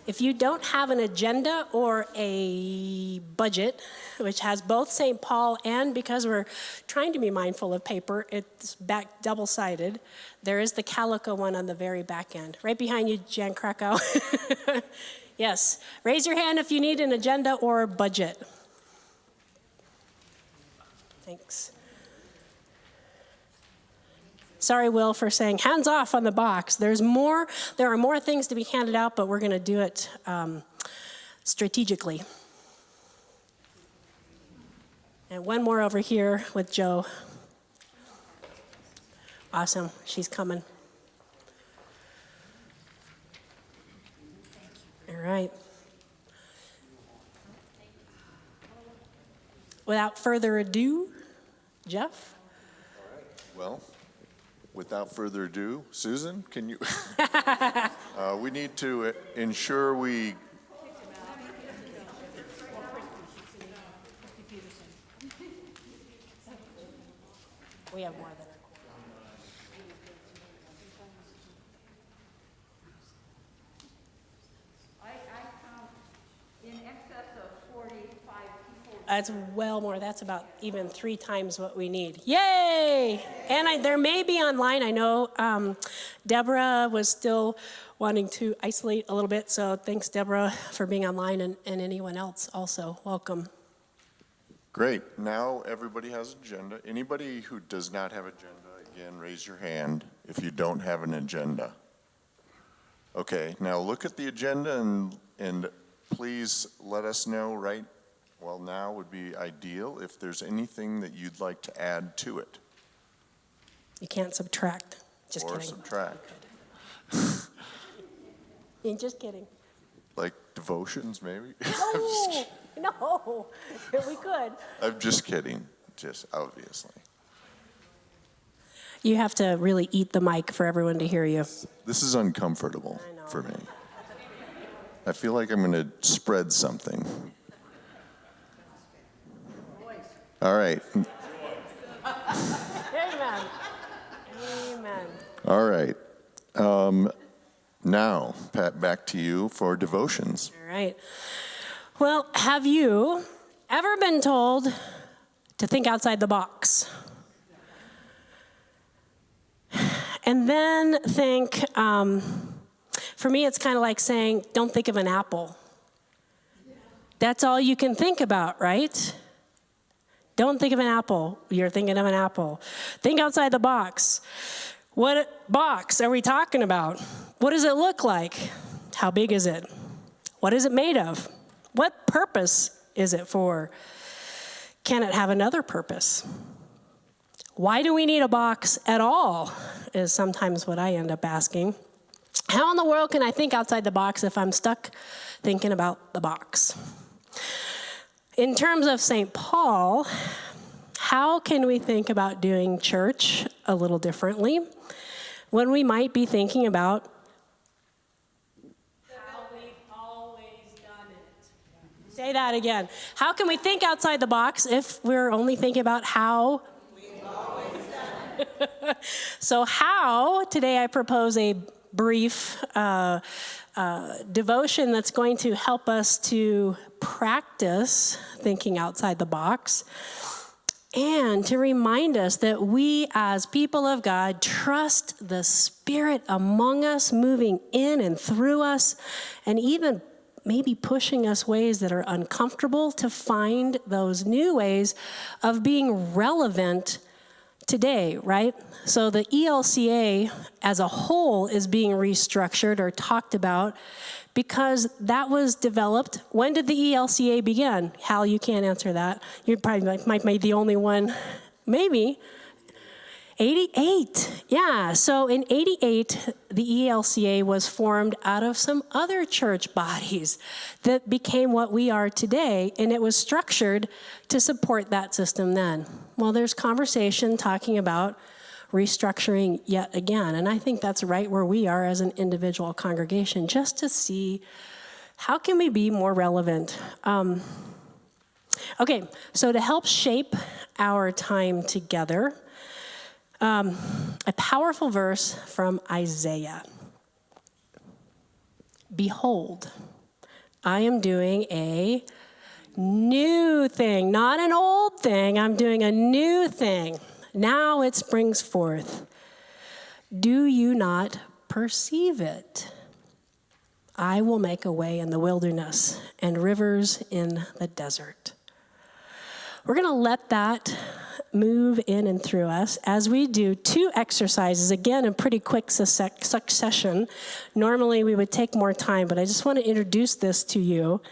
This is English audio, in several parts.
If you don't have an agenda or a budget, which has both St. Paul and, because we're trying to be mindful of paper, it's back double-sided. There is the calico one on the very back end. Right behind you, Jan Krakow. Yes. Raise your hand if you need an agenda or budget. Thanks. Sorry, Will, for saying hands off on the box. There are more things to be handed out, but we're going to do it strategically. And one more over here with Joe. Awesome, she's coming. All right. Without further ado, Jeff? All right. Well, without further ado, Susan, can you? We need to ensure we. We have more than I count in excess of 45 people. That's well more. That's about even 3 times what we need. Yay! And there may be online. I know Deborah was still wanting to isolate a little bit, so thanks, Deborah, for being online, and anyone else also. Welcome. Great. Now everybody has an agenda. Anybody who does not have agenda, again, raise your hand if you don't have an agenda. Okay, now look at the agenda and please let us know well, now would be ideal if there's anything that you'd like to add to it. You can't subtract. Just or kidding. Subtract. Just kidding. Like devotions, maybe? No, we could. I'm just kidding, just obviously. You have to really eat the mic for everyone to hear you. This is uncomfortable for me. I feel like I'm going to spread something. All right. Amen. Amen. All right. Now, Pat, back to you for devotions. All right. Well, have you ever been told to think outside the box? And then think, for me, it's kind of like saying, don't think of an apple. That's all you can think about, right? Don't think of an apple. You're thinking of an apple. Think outside the box. What box are we talking about? What does it look like? How big is it? What is it made of? What purpose is it for? Can it have another purpose? Why do we need a box at all, is sometimes what I end up asking. How in the world can I think outside the box if I'm stuck thinking about the box? In terms of St. Paul, how can we think about doing church a little differently when we might be thinking about how we've always done it? Say that again. How can we think outside the box if we're only thinking about how we've always done it? So how, today I propose a brief devotion that's going to help us to practice thinking outside the box and to remind us that we as people of God trust the Spirit among us, moving in and through us, and even maybe pushing us ways that are uncomfortable to find those new ways of being relevant today, right? So the ELCA as a whole is being restructured or talked about because that was developed. When did the ELCA begin? Hal, you can't answer that. You probably might be the only one. Maybe. 88. Yeah, so in 88, the ELCA was formed out of some other church bodies that became what we are today, and it was structured to support that system then. Well, there's conversation talking about restructuring yet again, and I think that's right where we are as an individual congregation, just to see how can we be more relevant. Okay, so to help shape our time together, a powerful verse from Isaiah. Behold, I am doing a new thing, not an old thing. I'm doing a new thing. Now it springs forth. Do you not perceive it? I will make a way in the wilderness and rivers in the desert. We're going to let that move in and through us as we do 2 exercises, again, in pretty quick succession. Normally, we would take more time, but I just want to introduce this to you.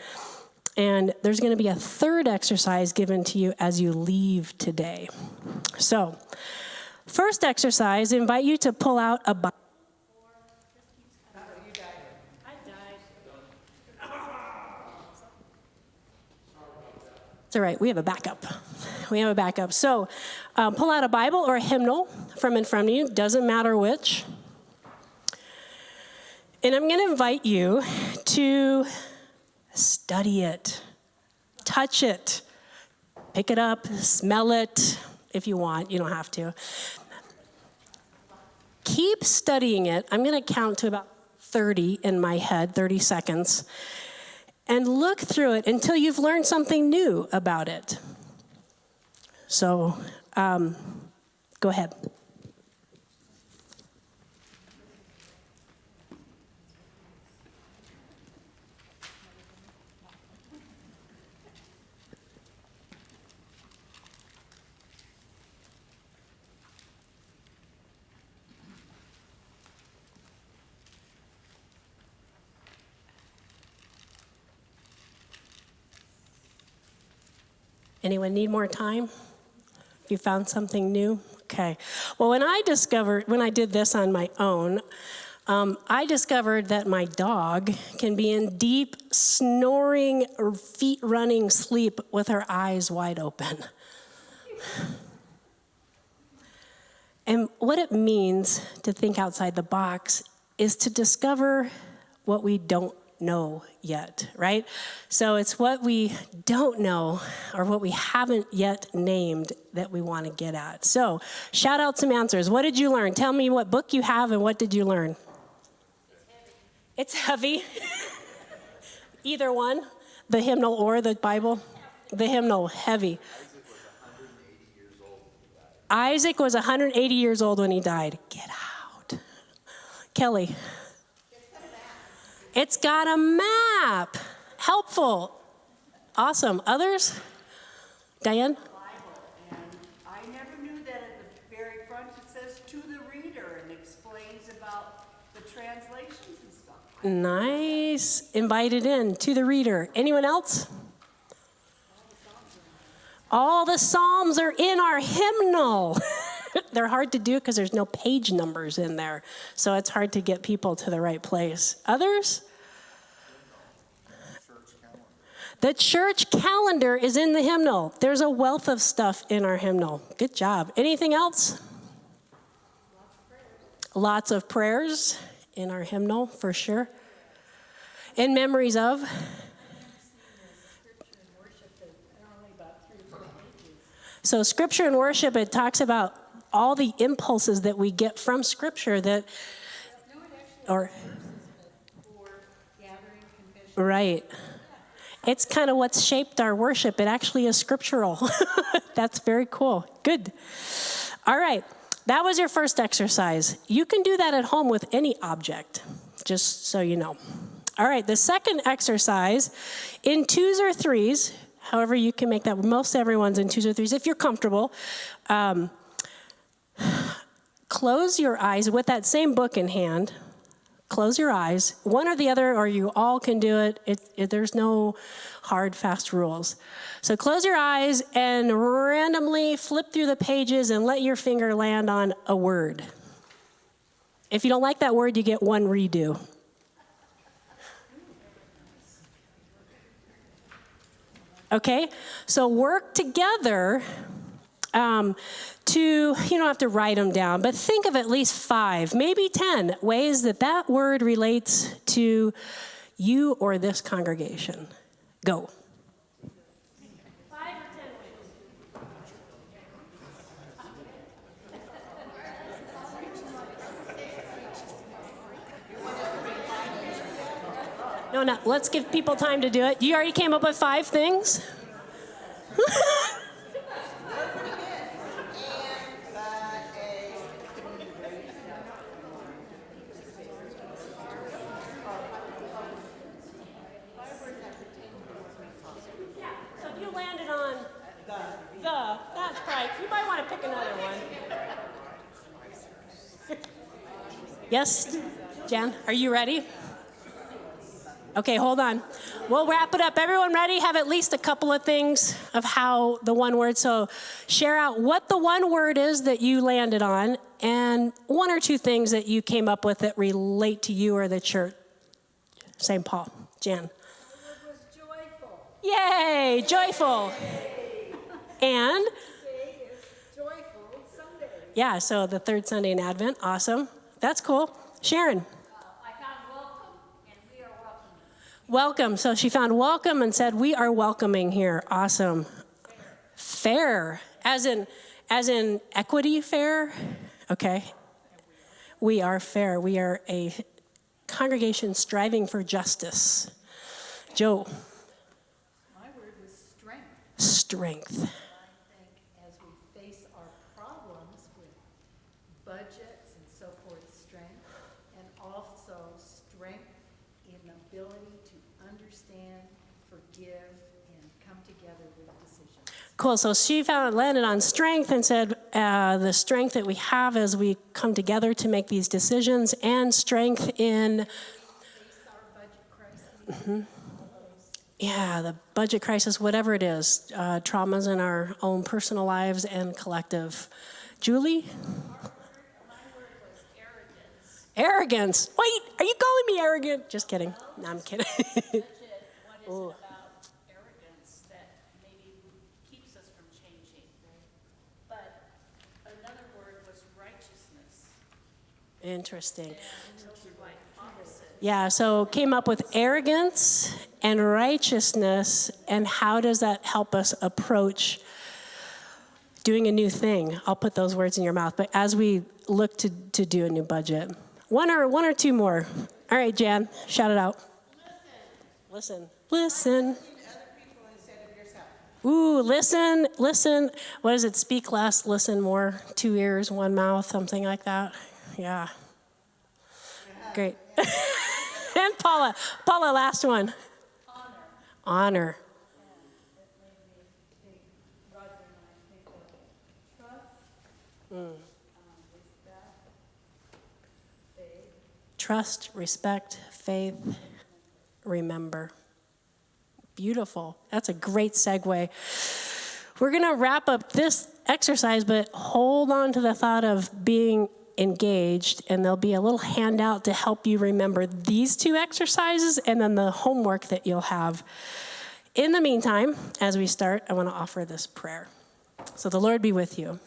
And there's going to be a 3rd exercise given to you as you leave today. So, first exercise, I invite you to pull out a Bible. It's all right, we have a backup. So pull out a Bible or a hymnal from in front of you, doesn't matter which. And I'm going to invite you to study it, touch it, pick it up, smell it if you want. You don't have to. Keep studying it. I'm going to count to about 30 in my head, 30 seconds. And look through it until you've learned something new about it. So, go ahead. Anyone need more time? You found something new? Okay. Well, when I did this on my own, I discovered that my dog can be in deep, snoring, or feet-running sleep with her eyes wide open. And what it means to think outside the box is to discover what we don't know yet, right? So it's what we don't know or what we haven't yet named that we want to get at. So shout out some answers. What did you learn? Tell me what book you have and what did you learn? It's heavy. Either one, the hymnal or the Bible. The hymnal, heavy. Isaac was 180 years old when he died. Get out. Kelly. It's got a map. Helpful. Awesome. Others? Diane? Bible, and I never knew that at the very front it says to the reader and explains about the translations and stuff. Nice. Invited in to the reader. Anyone else? All the Psalms are in our hymnal. They're hard to do because there's no page numbers in there. So it's hard to get people to the right place. Others? The church calendar is in the hymnal. There's a wealth of stuff in our hymnal. Good job. Anything else? Lots of prayers in our hymnal, for sure. And memories of? So scripture and worship, it talks about all the impulses that we get from scripture that, or, right. It's kind of what's shaped our worship. It actually is scriptural. That's very cool. Good. All right. That was your first exercise. You can do that at home with any object, just so you know. All right. The second exercise, in 2s or 3s, however you can make that, most everyone's in 2s or 3s, if you're comfortable, close your eyes with that same book in hand. Close your eyes, one or the other, or you all can do it. There's no hard, fast rules. So close your eyes and randomly flip through the pages and let your finger land on a word. If you don't like that word, you get one redo. Okay? So work together you don't have to write them down, but think of at least 5, maybe 10 ways that that word relates to you or this congregation. Go. 5 or 10 ways. No, let's give people time to do it. You already came up with 5 things? So if you landed on that's right. You might want to pick another one. Yes, Jan, are you ready? Okay, hold on. We'll wrap it up. Everyone ready? Have at least a couple of things of how the one word. So share out what the one word is that you landed on and 1 or 2 things that you came up with that relate to you or the church. St. Paul. Jan. The word was joyful. Yay, joyful. And? Today is Joyful Sunday. Yeah, so the 3rd Sunday in Advent. Awesome. That's cool. Sharon. I found welcome, and we are welcome. Welcome. So she found welcome and said, we are welcoming here. Awesome. Fair. As in equity fair? Okay. We are fair. We are a congregation striving for justice. Joe. My word was strength. Strength. I think as we face our problems with budgets and so forth, strength, and also strength in ability to understand, forgive, and come together with decisions. Cool. So she landed on strength and said the strength that we have as we come together to make these decisions, and strength in Face our budget crisis. yeah, the budget crisis, whatever it is, traumas in our own personal lives and collective. Julie? My word was arrogance. Arrogance. Wait, are you calling me arrogant? Just kidding. No, I'm kidding. What is it about arrogance that maybe keeps us from changing? But another word was righteousness. Interesting. And those are like opposites. Yeah, so came up with arrogance and righteousness, and how does that help us approach doing a new thing? I'll put those words in your mouth, but as we look to do a new budget. One or 2 more. All right, Jan, shout it out. Listen. Listen. Ooh, listen. What is it? Speak less, listen more. 2 ears, 1 mouth, something like that. Yeah. Great. And Paula, last one. Honor. Trust, respect, faith, remember. Beautiful. That's a great segue. We're going to wrap up this exercise, but hold on to the thought of being engaged, and there'll be a little handout to help you remember these 2 exercises and then the homework that you'll have. In the meantime, as we start, I want to offer this prayer. So the Lord be with you.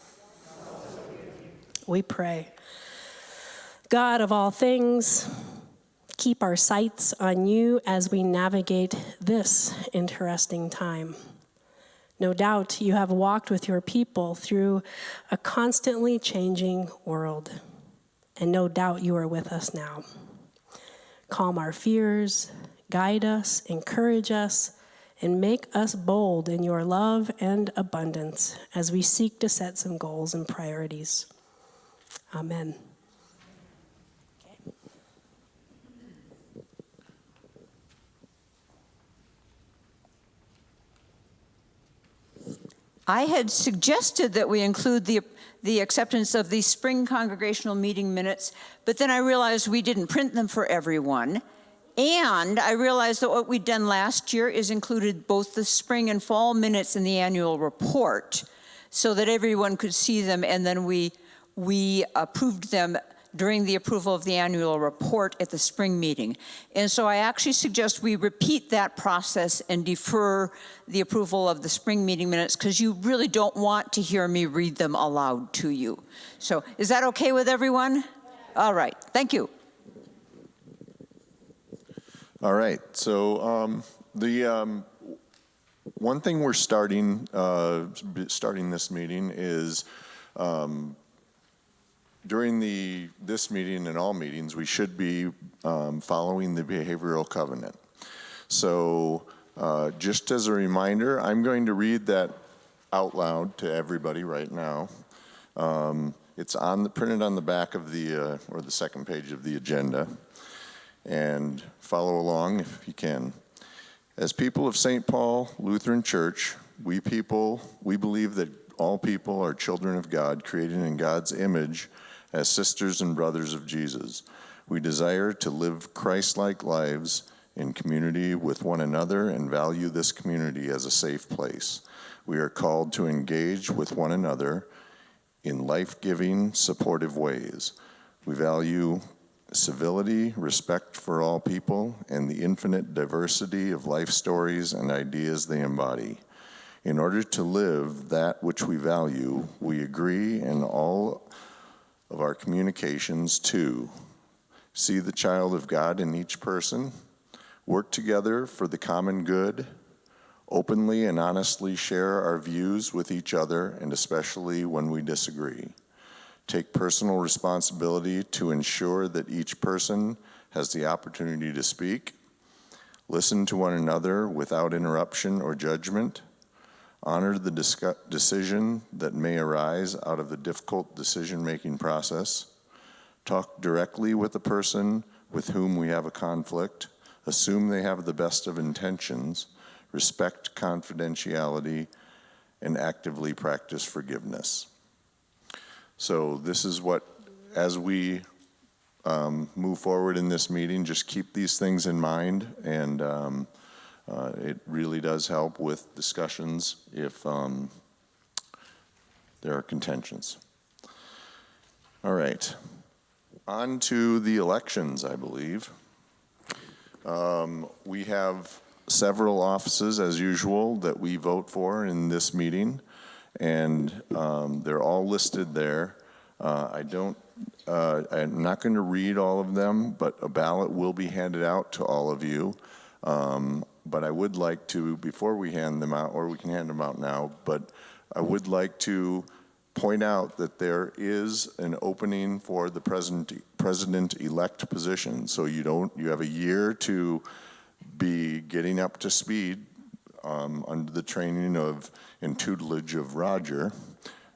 We pray. God of all things, keep our sights on you as we navigate this interesting time. No doubt you have walked with your people through a constantly changing world, and no doubt you are with us now. Calm our fears, guide us, encourage us, and make us bold in your love and abundance as we seek to set some goals and priorities. Amen. I had suggested that we include the acceptance of the spring congregational meeting minutes, but then I realized we didn't print them for everyone. And I realized that what we'd done last year is included both the spring and fall minutes in the annual report so that everyone could see them, and then we approved them during the approval of the annual report at the spring meeting. And so I actually suggest we repeat that process and defer the approval of the spring meeting minutes, because you really don't want to hear me read them aloud to you. So is that okay with everyone? All right, thank you. All right, so the one thing we're starting this meeting is during this meeting and all meetings, we should be following the behavioral covenant. So just as a reminder, I'm going to read that out loud to everybody right now. It's printed on the back of or the second page of the agenda. And follow along if you can. As people of St. Paul Lutheran Church, we believe that all people are children of God, created in God's image as sisters and brothers of Jesus. We desire to live Christ-like lives in community with one another and value this community as a safe place. We are called to engage with one another in life-giving, supportive ways. We value civility, respect for all people, and the infinite diversity of life stories and ideas they embody. In order to live that which we value, we agree in all of our communications to see the child of God in each person, work together for the common good, openly and honestly share our views with each other, and especially when we disagree. Take personal responsibility to ensure that each person has the opportunity to speak, listen to one another without interruption or judgment, honor the decision that may arise out of the difficult decision-making process, talk directly with the person with whom we have a conflict, assume they have the best of intentions, respect confidentiality, and actively practice forgiveness. So this is what, as we move forward in this meeting, just keep these things in mind, and it really does help with discussions if there are contentions. All right, on to the elections, I believe. We have several offices, as usual, that we vote for in this meeting, and they're all listed there. I'm not going to read all of them, but a ballot will be handed out to all of you. But I would like to, before we hand them out, or we can hand them out now, but I would like to point out that there is an opening for the president-elect position. So you have a year to be getting up to speed under the training and tutelage of Roger.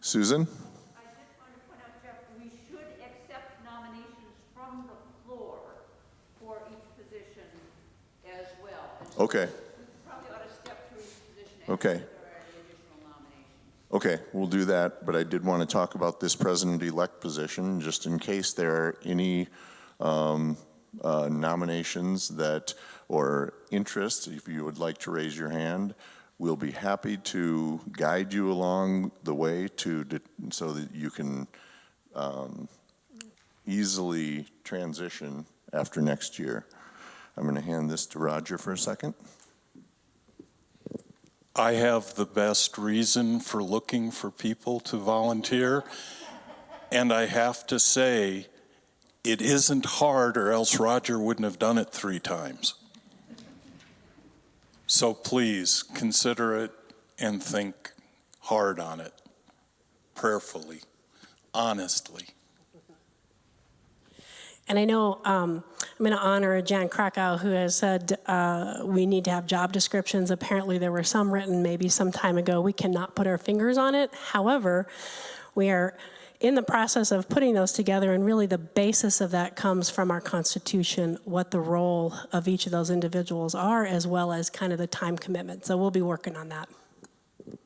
Susan? I just want to point out, Jeff, we should accept nominations from the floor for each position as well. And so Okay. we probably ought to step through each position and Okay. if there are any additional nominations. Okay, we'll do that, but I did want to talk about this president-elect position, just in case there are any nominations or interest. If you would like to raise your hand, we'll be happy to guide you along the way so that you can easily transition after next year. I'm going to hand this to Roger for a second. I have the best reason for looking for people to volunteer, and I have to say, it isn't hard, or else Roger wouldn't have done it 3 times. So please consider it and think hard on it, prayerfully, honestly. And I know I'm going to honor Jan Krakow, who has said we need to have job descriptions. Apparently there were some written maybe some time ago. We cannot put our fingers on it. However, we are in the process of putting those together, and really the basis of that comes from our Constitution, what the role of each of those individuals are, as well as kind of the time commitment. So we'll be working on that. Do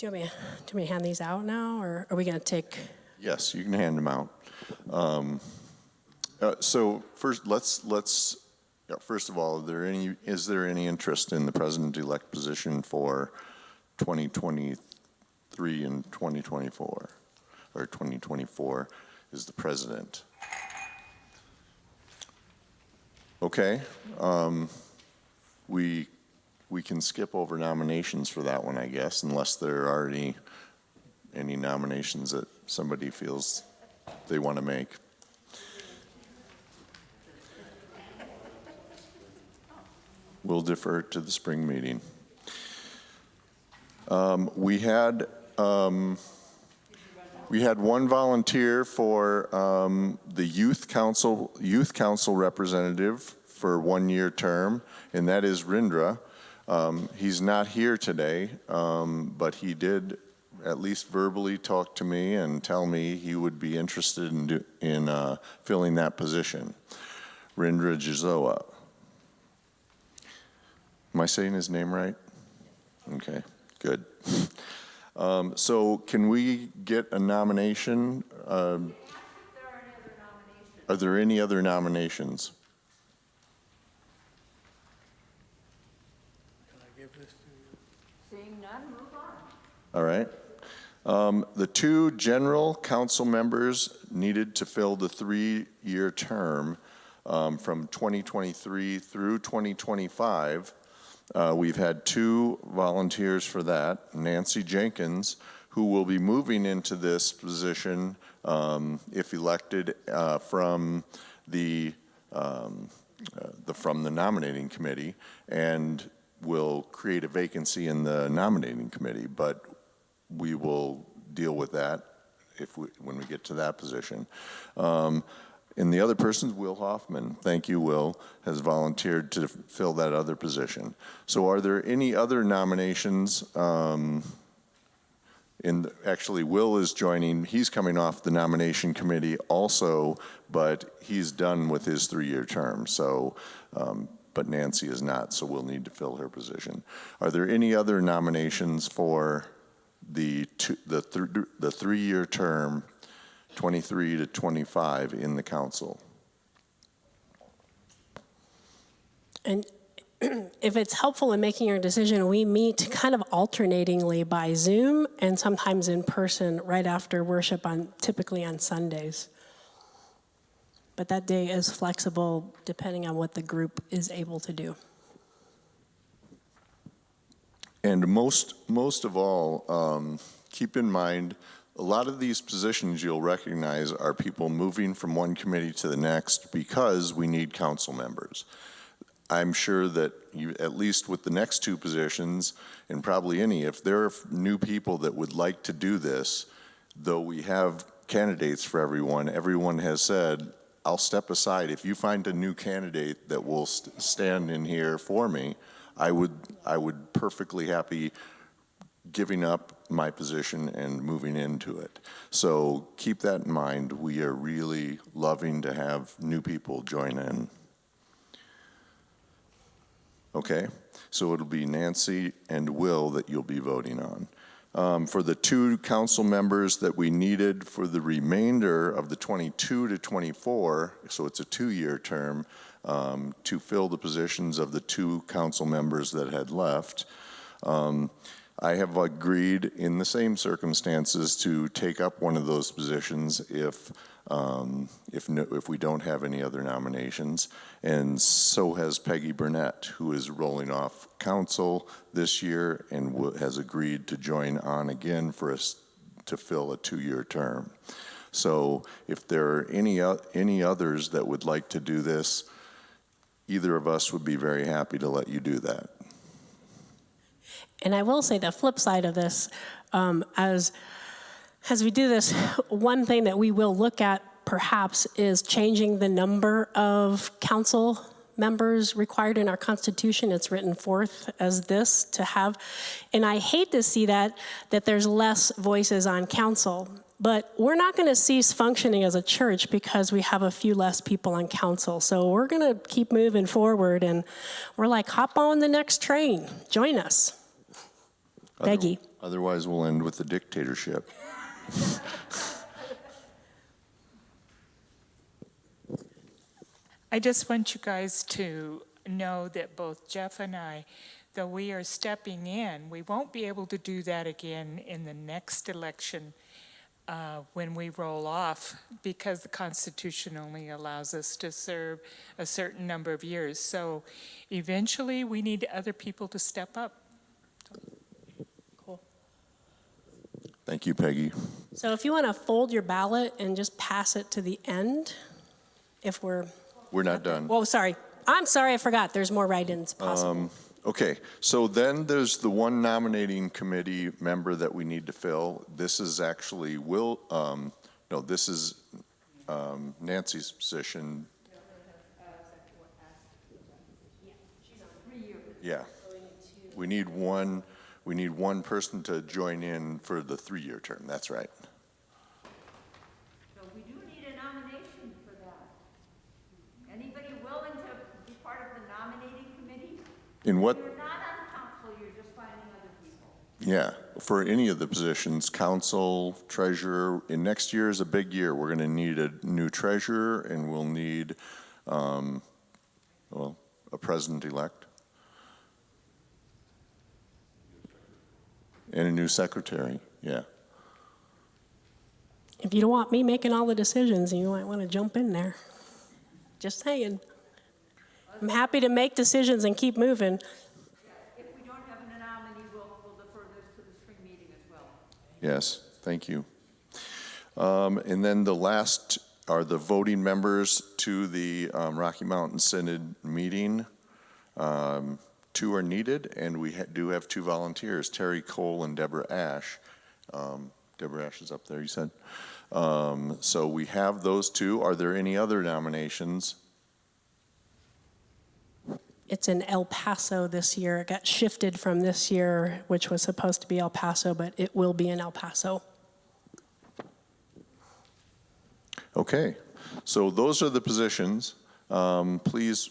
you want me to hand these out now, or are we going to take? Yes, you can hand them out. So first, first of all, is there any interest in the president-elect position for 2023 and 2024, or 2024 is the president? Okay, we can skip over nominations for that one, I guess, unless there are any nominations that somebody feels they want to make. We'll defer to the spring meeting. We had one volunteer for the youth council representative for a one-year term, and that is Rindra. He's not here today, but he did at least verbally talk to me and tell me he would be interested in filling that position. Rindra Jazoa. Am I saying his name right? Okay, good. So can we get a nomination? Are there any other nominations? Seeing none, move on. All right. The two general council members needed to fill the three-year term from 2023 through 2025. We've had two volunteers for that. Nancy Jenkins, who will be moving into this position if elected from the nominating committee, and will create a vacancy in the nominating committee, but we will deal with that when we get to that position. And the other person is Will Hoffman. Thank you, Will, has volunteered to fill that other position. So are there any other nominations? Actually, Will is joining. He's coming off the nomination committee also, but he's done with his three-year term. So, but Nancy is not, so we'll need to fill her position. Are there any other nominations for the three-year term, 23 to 25, in the council? And if it's helpful in making your decision, we meet kind of alternatingly by Zoom and sometimes in person right after worship typically on Sundays. But that day is flexible depending on what the group is able to do. And most of all, keep in mind, a lot of these positions you'll recognize are people moving from one committee to the next because we need council members. I'm sure that you, at least with the next two positions, and probably any, if there are new people that would like to do this, though we have candidates for everyone has said, I'll step aside. If you find a new candidate that will stand in here for me, I would perfectly happy giving up my position and moving into it. So keep that in mind. We are really loving to have new people join in. Okay, so it'll be Nancy and Will that you'll be voting on. For the two council members that we needed for the remainder of the 22 to 24, so it's a two-year term, to fill the positions of the two council members that had left, I have agreed in the same circumstances to take up one of those positions if we don't have any other nominations, and so has Peggy Burnett, who is rolling off council this year and has agreed to join on again for us to fill a two-year term. So if there are any others that would like to do this, either of us would be very happy to let you do that. And I will say the flip side of this, as we do this, one thing that we will look at perhaps is changing the number of council members required in our Constitution. It's written forth as this to have, and I hate to see that there's less voices on council, but we're not going to cease functioning as a church because we have a few less people on council. So we're going to keep moving forward, and we're like, hop on the next train, join us. Peggy. Otherwise, we'll end with the dictatorship. I just want you guys to know that both Jeff and I, though we are stepping in, we won't be able to do that again in the next election when we roll off, because the Constitution only allows us to serve a certain number of years. So eventually we need other people to step up. Thank you, Peggy. So if you want to fold your ballot and just pass it to the end, if we're not done. Whoa, sorry. I'm sorry, I forgot. There's more write-ins possible. Okay, so then there's the one nominating committee member that we need to fill. This is actually this is Nancy's position. Yeah. We need one person to join in for the 3-year term. That's right. So we do need a nomination for that. Anybody willing to be part of the nominating committee? In what? You're not on council, you're just finding other people. Yeah, for any of the positions, council, treasurer, and next year is a big year. We're going to need a new treasurer, and we'll need, a president-elect. And a new secretary, yeah. If you don't want me making all the decisions, you might want to jump in there. Just saying. I'm happy to make decisions and keep moving. If we don't have a nominee, we'll defer this to the spring meeting as well. Yes, thank you. And then the last are the voting members to the Rocky Mountain Synod meeting. 2 are needed, and we do have 2 volunteers, Terry Cole and Deborah Ash. Deborah Ash is up there, you said. So we have those 2. Are there any other nominations? It's in El Paso this year. It got shifted from this year, which was supposed to be El Paso, but it will be in El Paso. Okay, so those are the positions. Please,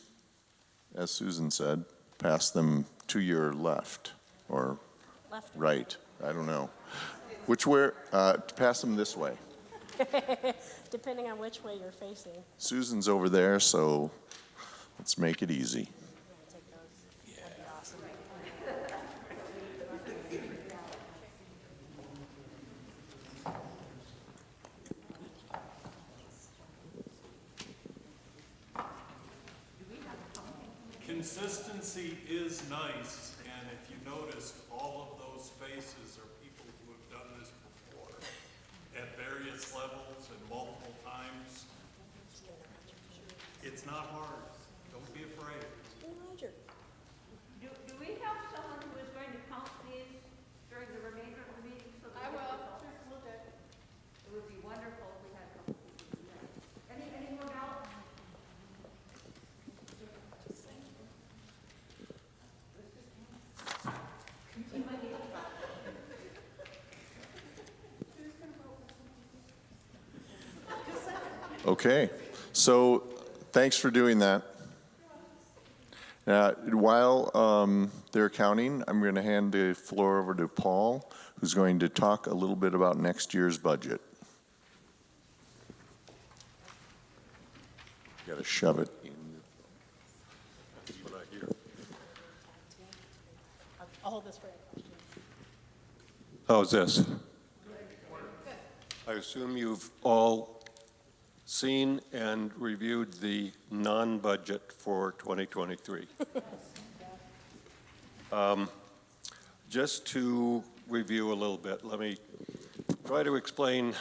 as Susan said, pass them to your left or right. I don't know. Which way? Pass them this way. Depending on which way you're facing. Susan's over there, so let's make it easy. Take those. That'd be awesome. Consistency is nice, and if you noticed, all of those faces are people who have done this before at various levels and multiple times. It's not hard. Don't be afraid. Do we have someone who is going to count these during the remainder of the meeting? So that I will. It would be wonderful if we had a couple people do that. Anyone else? Okay, so thanks for doing that. While they're counting, I'm going to hand the floor over to Paul, who's going to talk a little bit about next year's budget. You got to shove it in. That's what I hear. I'll hold this for a question. How's this? I assume you've all seen and reviewed the non-budget for 2023. Just to review a little bit, let me try to explain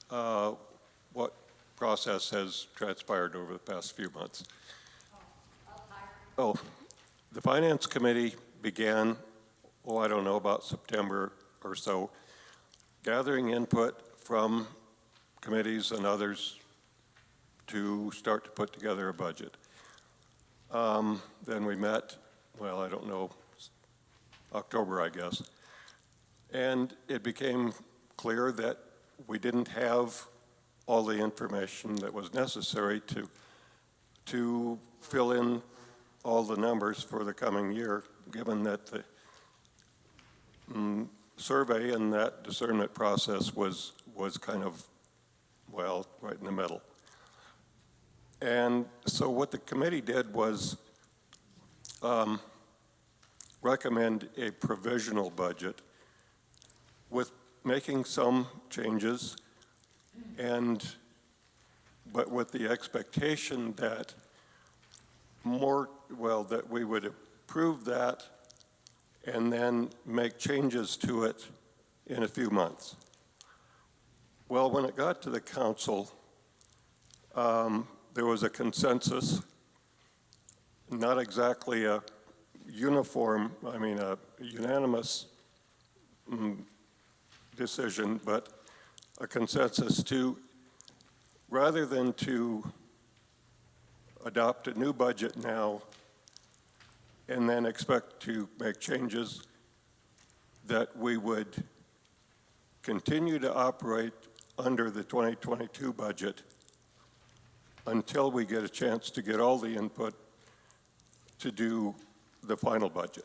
what process has transpired over the past few months. Oh, the Finance Committee began, I don't know, about September or so, gathering input from committees and others to start to put together a budget. Then we met, I don't know, October, I guess. And it became clear that we didn't have all the information that was necessary to fill in all the numbers for the coming year, given that the survey and that discernment process was kind of, right in the middle. And so what the committee did was recommend a provisional budget with making some changes, but with the expectation that that we would approve that and then make changes to it in a few months. Well, when it got to the council, there was a consensus, not exactly a unanimous decision, but a consensus to, rather than to adopt a new budget now, and then expect to make changes, that we would continue to operate under the 2022 budget until we get a chance to get all the input to do the final budget.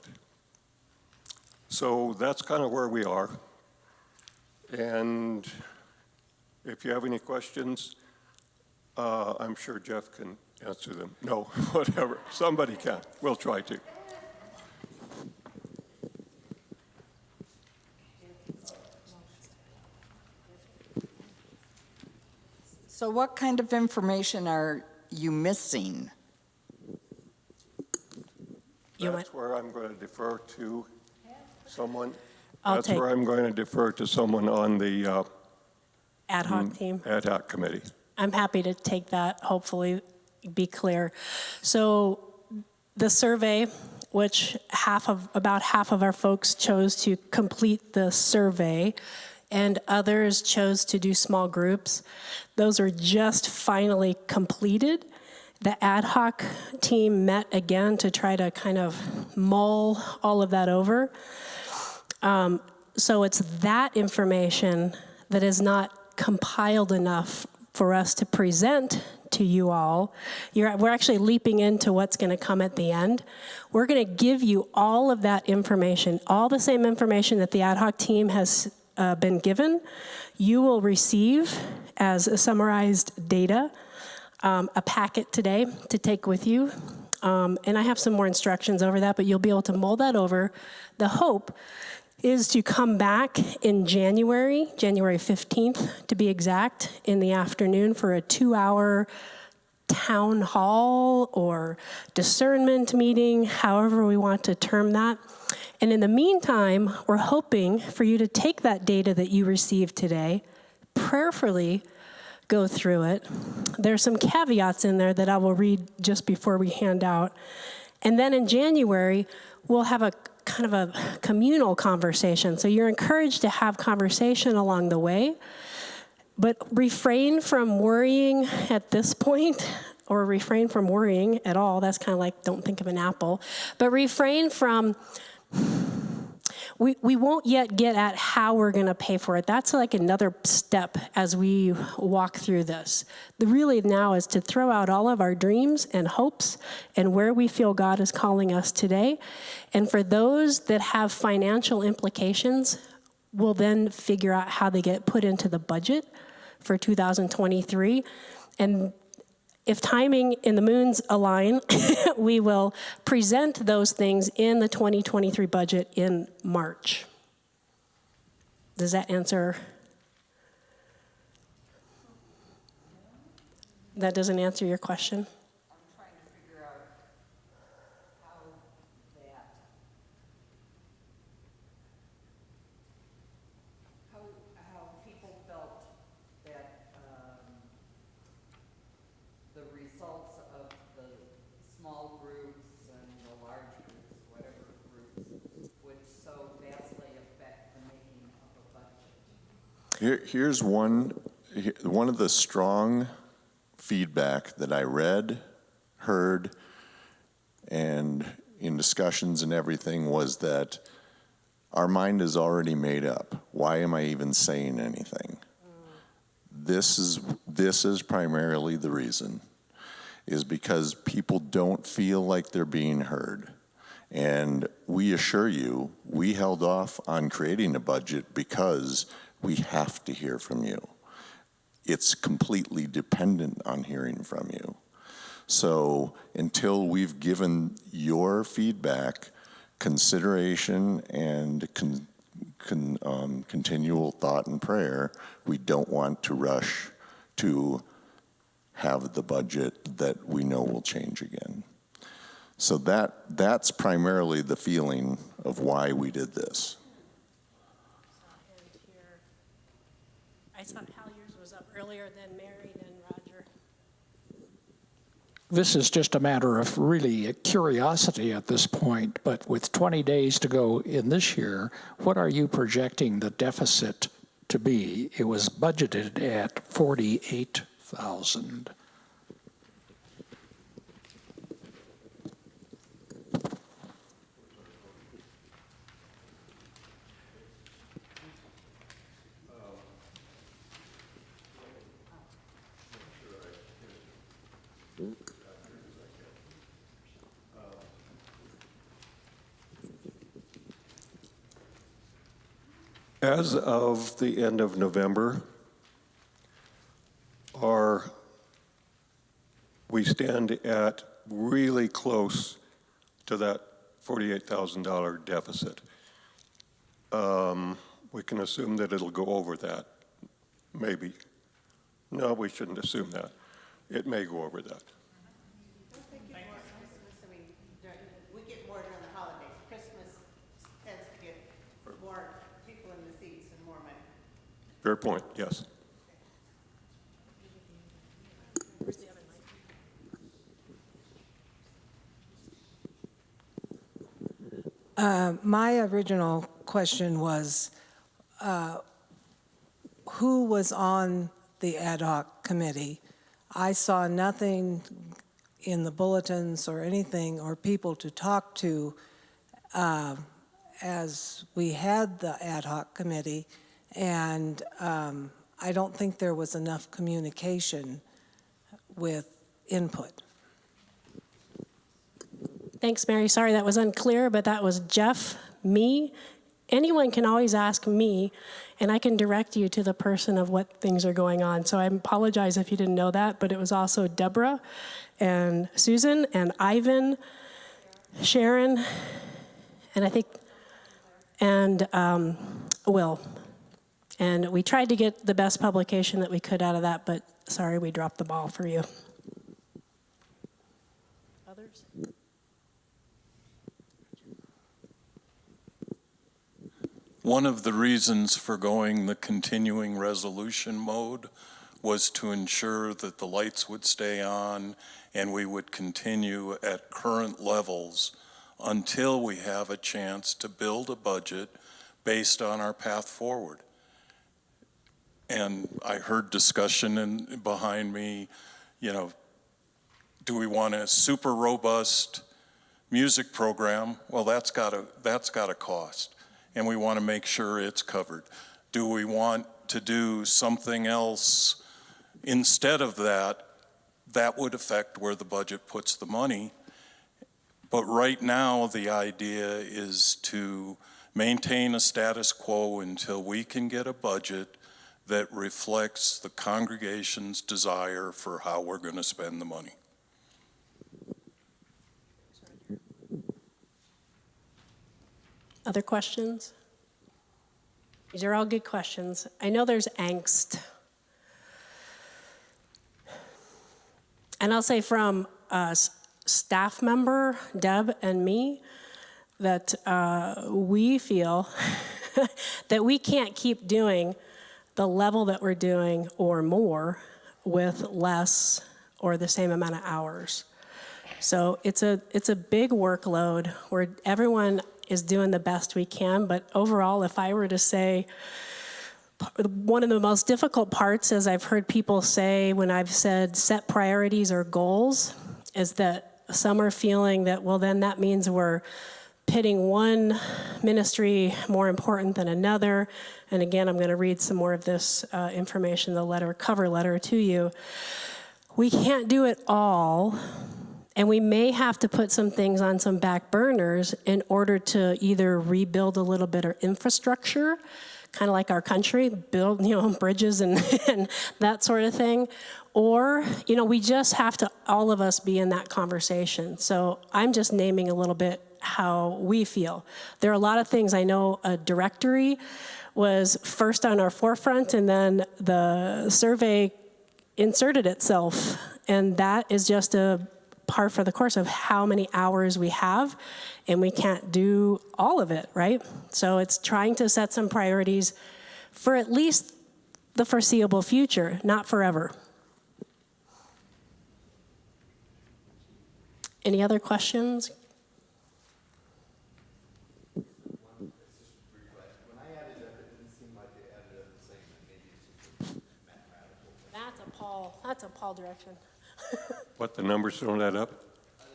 So that's kind of where we are. And if you have any questions, I'm sure Jeff can answer them. No, whatever. Somebody can. We'll try to. So what kind of information are you missing? That's where I'm going to defer to someone. I'll That's take- where I'm going to defer to someone on the Ad hoc team. ad hoc committee. I'm happy to take that, hopefully be clear. So the survey, which about half of our folks chose to complete the survey, and others chose to do small groups, those are just finally completed. The ad hoc team met again to try to kind of mull all of that over. So it's that information that is not compiled enough for us to present to you all. We're actually leaping into what's going to come at the end. We're going to give you all of that information, all the same information that the ad hoc team has been given. You will receive as summarized data, a packet today to take with you. And I have some more instructions over that, but you'll be able to mull that over. The hope is to come back in January 15th to be exact, in the afternoon for a 2-hour town hall or discernment meeting, however we want to term that. And in the meantime, we're hoping for you to take that data that you received today, prayerfully go through it. There's some caveats in there that I will read just before we hand out. And then in January, we'll have a kind of a communal conversation. So you're encouraged to have conversation along the way, but refrain from worrying at this point, or refrain from worrying at all. That's kind of like, don't think of an apple, but refrain from, we won't yet get at how we're going to pay for it. That's like another step as we walk through this. The really now is to throw out all of our dreams and hopes and where we feel God is calling us today. And for those that have financial implications, we'll then figure out how they get put into the budget for 2023. And if timing and the moons align, we will present those things in the 2023 budget in March. Does that answer? That doesn't answer your question? I'm trying to figure out how people felt that the results of the small groups and the large groups, whatever groups, would so vastly affect the making of a budget. Here's one of the strong feedback that I read, heard, and in discussions and everything was that our mind is already made up. Why am I even saying anything? This is primarily the reason, is because people don't feel like they're being heard. And we assure you, we held off on creating a budget because we have to hear from you. It's completely dependent on hearing from you. So until we've given your feedback, consideration, and continual thought and prayer, we don't want to rush to have the budget that we know will change again. So that's primarily the feeling of why we did this. I saw Hal, yours was up earlier than Mary, then Roger. This is just a matter of really curiosity at this point, but with 20 days to go in this year, what are you projecting the deficit to be? It was budgeted at 48,000. As of the end of November, we stand at really close to that $48,000 deficit. We can assume that it'll go over that, maybe. No, we shouldn't assume that. It may go over that. We get more during the holidays. Christmas tends to get more people in the seats and more money. Fair point, yes. My original question was, who was on the ad hoc committee? I saw nothing in the bulletins or anything or people to talk to as we had the ad hoc committee, and I don't think there was enough communication with input. Thanks, Mary. Sorry that was unclear, but that was Jeff, me. Anyone can always ask me, and I can direct you to the person of what things are going on. So I apologize if you didn't know that, but it was also Deborah and Susan and Ivan, Sharon, and I think, and Will. And we tried to get the best publication that we could out of that, but sorry, we dropped the ball for you. Others? One of the reasons for going the continuing resolution mode was to ensure that the lights would stay on and we would continue at current levels until we have a chance to build a budget based on our path forward. And I heard discussion behind me, you know, do we want a super robust music program? Well, that's got a cost, and we want to make sure it's covered. Do we want to do something else instead of that? That would affect where the budget puts the money. But right now, the idea is to maintain a status quo until we can get a budget that reflects the congregation's desire for how we're going to spend the money. Other questions? These are all good questions. I know there's angst. And I'll say from a staff member, Deb and me, that we feel that we can't keep doing the level that we're doing or more with less or the same amount of hours. So it's a big workload where everyone is doing the best we can, but overall, if I were to say, one of the most difficult parts, as I've heard people say when I've said set priorities or goals, is that some are feeling that, well, then that means we're pitting one ministry more important than another. And again, I'm going to read some more of this information, the cover letter to you. We can't do it all. And we may have to put some things on some back burners in order to either rebuild a little bit of infrastructure, kind of like our country, build, bridges and, and that sort of thing. Or, we just have to, all of us, be in that conversation. So I'm just naming a little bit how we feel. There are a lot of things. I know a directory was first on our forefront, and then the survey inserted itself. And that is just a par for the course of how many hours we have, and we can't do all of it, right? So it's trying to set some priorities for at least the foreseeable future, not forever. Any other questions? When I added up, it didn't seem like they added up the same, but maybe it's just a mathematical. That's a Paul direction. What, the numbers don't add up?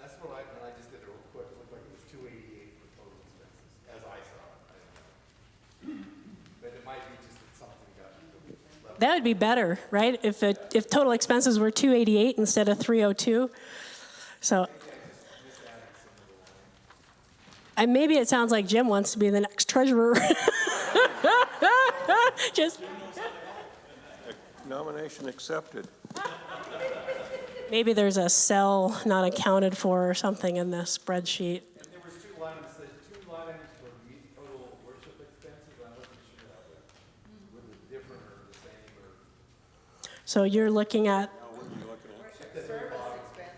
That's what when I just did it real quick, it looked like it was 288 for total expenses, as I saw it. I don't know. But it might be just that something got left. That would be better, right? If total expenses were 288 instead of 302. So, and maybe it sounds like Jim wants to be the next treasurer. Just, Nomination accepted. maybe there's a cell not accounted for or something in the spreadsheet. And there was two line items for total worship expenses. I wasn't sure how whether it's different or the same or. So you're looking at, Worship service expense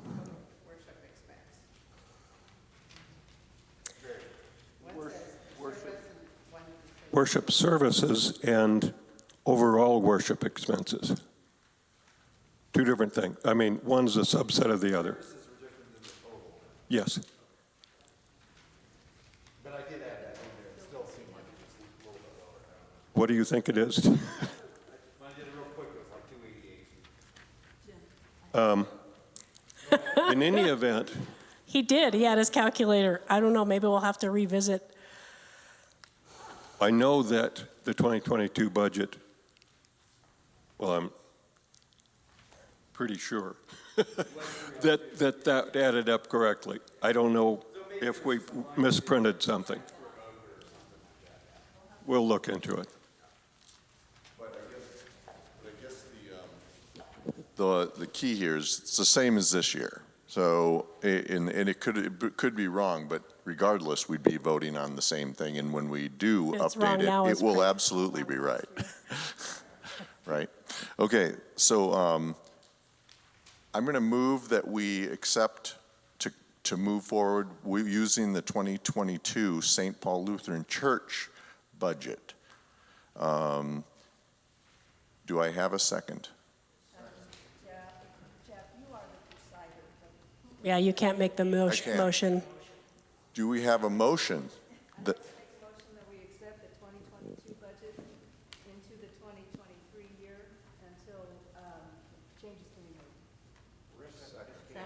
and worship expense. One says service and one says. Worship services and overall worship expenses. Two different things. I mean, one's a subset of the other. Services were different than the total. Yes. But I did add that in there. It still seemed like it was a little bit lower. What do you think it is? When I did it real quick, it was like 288. In any event, he did, he had his calculator. I don't know, maybe we'll have to revisit. I know that the 2022 budget, well, I'm pretty sure that added up correctly. I don't know if we misprinted something. We'll look into it. But I guess the key here is it's the same as this year. So, and it could be wrong, but regardless, we'd be voting on the same thing. And when we do If it's wrong update now, it, it's it will right. absolutely be right. Right? Okay, so I'm going to move that we accept to move forward using the 2022 St. Paul Lutheran Church budget. Do I have a second? Yeah, you can't make the I can't. motion. Do we have a motion? That, Motion that we accept the 2022 budget into the 2023 year until changes can be made.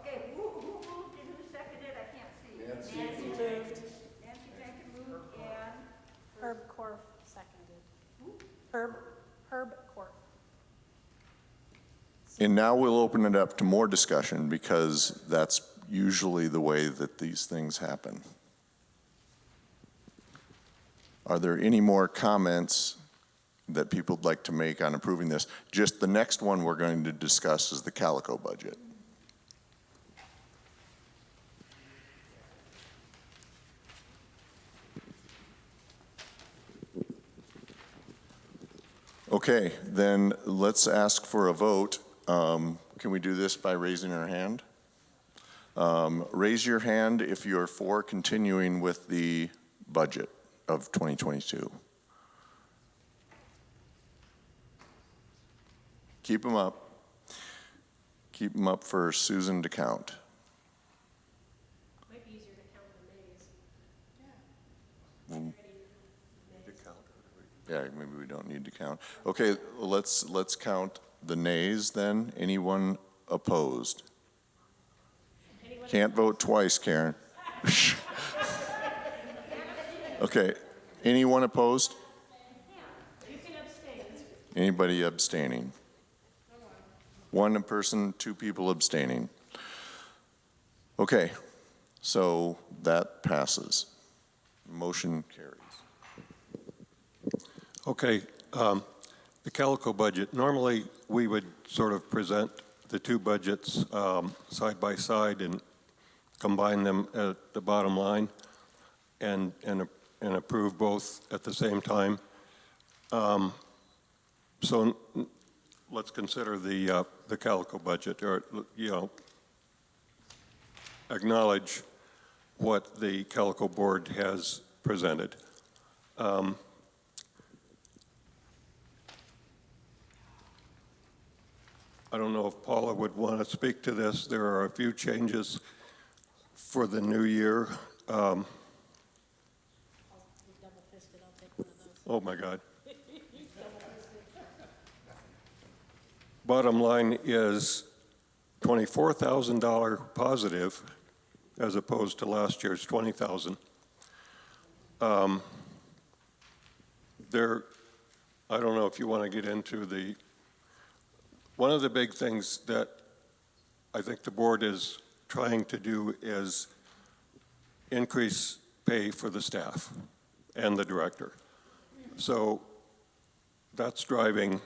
Okay, who moved and who seconded? I can't see. Nancy moved. Nancy Jenkins moved and Herb Korf seconded. Herb Korf. and now we'll open it up to more discussion because that's usually the way that these things happen. Are there any more comments that people would like to make on approving this? Just the next one we're going to discuss is the Calico budget. Okay, then let's ask for a vote. Can we do this by raising our hand? Raise your hand if you're for continuing with the budget of 2022. Keep them up. Keep them up for Susan to count. Might be easier to count the nays. Yeah, maybe we don't need to count. Okay, let's count the nays then. Anyone opposed? Can't vote twice, Karen. Okay, anyone opposed? You can abstain. Anybody abstaining? One person, two people abstaining. Okay, so that passes. Motion carries. Okay, the Calico budget. Normally, we would sort of present the two budgets side by side and combine them at the bottom line and approve both at the same time. So let's consider the Calico budget, or, you know, acknowledge what the Calico board has presented. I don't know if Paula would want to speak to this. There are a few changes for the new year. Oh, my God. Bottom line is $24,000 positive as opposed to last year's $20,000. I don't know if you want to get into one of the big things that I think the board is trying to do is increase pay for the staff and the director. So that's driving,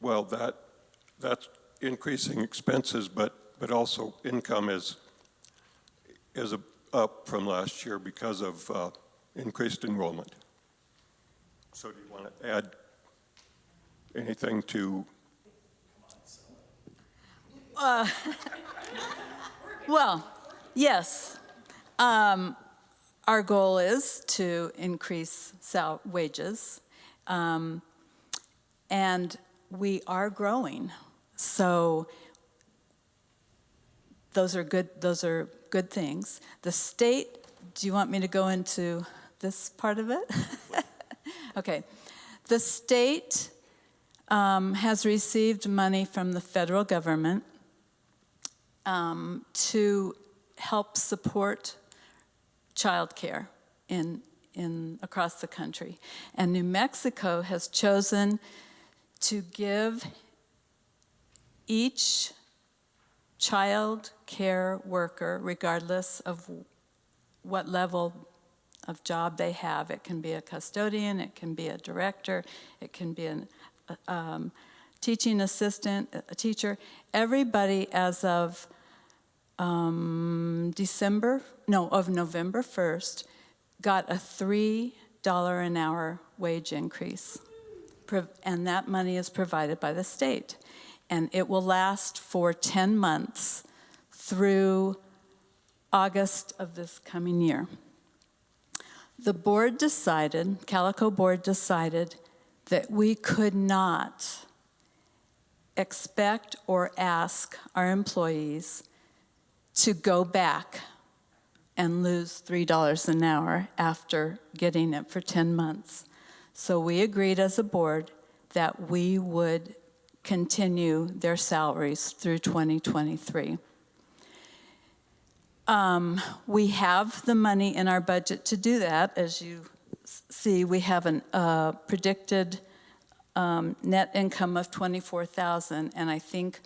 well, that's increasing expenses, but also income is up from last year because of increased enrollment. So do you want to add anything to? Well, yes. Our goal is to increase wages, and we are growing. So those are good things. The state, do you want me to go into this part of it? Okay. The state has received money from the federal government to help support childcare across the country. And New Mexico has chosen to give each child care worker, regardless of what level of job they have. It can be a custodian, it can be a director, it can be a teaching assistant, a teacher. Everybody as of November 1st, got a $3 an hour wage increase. And that money is provided by the state. And it will last for 10 months through August of this coming year. The board decided, Calico board decided, that we could not expect or ask our employees to go back and lose $3 an hour after getting it for 10 months. So we agreed as a board that we would continue their salaries through 2023. We have the money in our budget to do that. As you see, we have a predicted net income of $24,000, and I think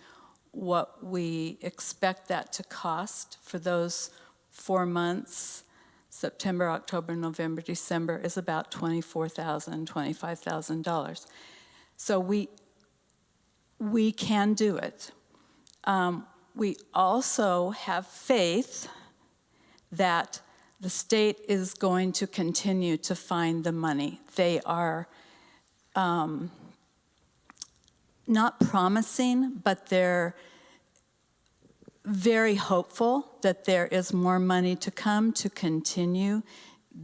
what we expect that to cost for those 4 months, September, October, November, December, is about $24,000, $25,000. So we can do it. We also have faith that the state is going to continue to find the money. They are not promising, but they're very hopeful that there is more money to come to continue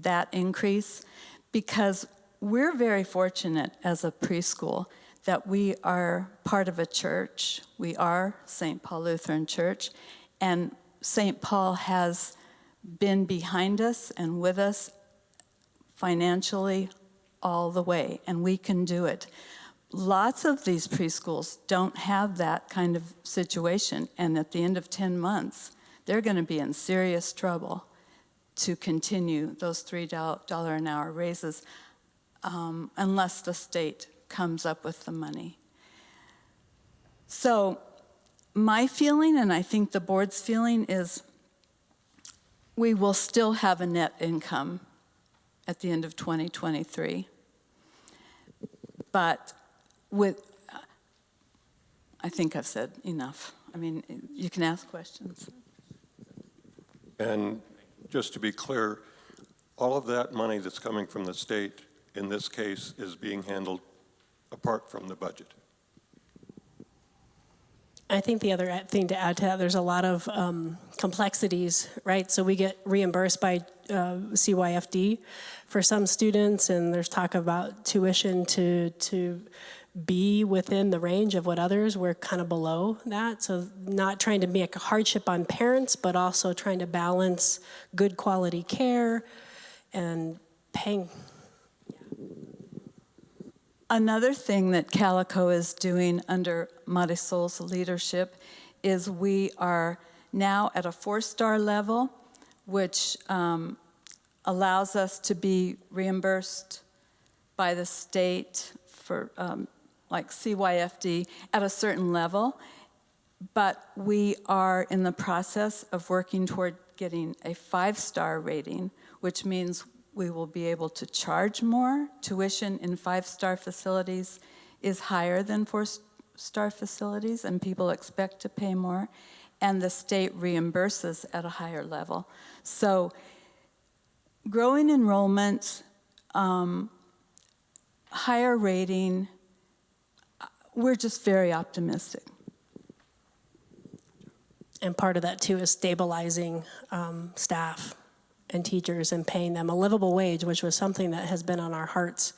that increase, because we're very fortunate as a preschool that we are part of a church. We are St. Paul Lutheran Church, and St. Paul has been behind us and with us financially all the way, and we can do it. Lots of these preschools don't have that kind of situation, and at the end of 10 months, they're going to be in serious trouble to continue those $3 an hour raises unless the state comes up with the money. So my feeling, and I think the board's feeling, is we will still have a net income at the end of 2023. But I think I've said enough. I mean, you can ask questions. And just to be clear, all of that money that's coming from the state, in this case, is being handled apart from the budget. I think the other thing to add to that, there's a lot of complexities, right? So we get reimbursed by CYFD for some students, and there's talk about tuition to be within the range of what others. We're kind of below that. So not trying to make a hardship on parents, but also trying to balance good quality care and paying. Another thing that Calico is doing under Marisol's leadership is we are now at a 4-star level, which allows us to be reimbursed by the state for like CYFD at a certain level. But we are in the process of working toward getting a 5-star rating, which means we will be able to charge more. Tuition in 5-star facilities is higher than 4-star facilities, and people expect to pay more, and the state reimburses at a higher level. So growing enrollment, higher rating, we're just very optimistic. And part of that too is stabilizing staff and teachers and paying them a livable wage, which was something that has been on our hearts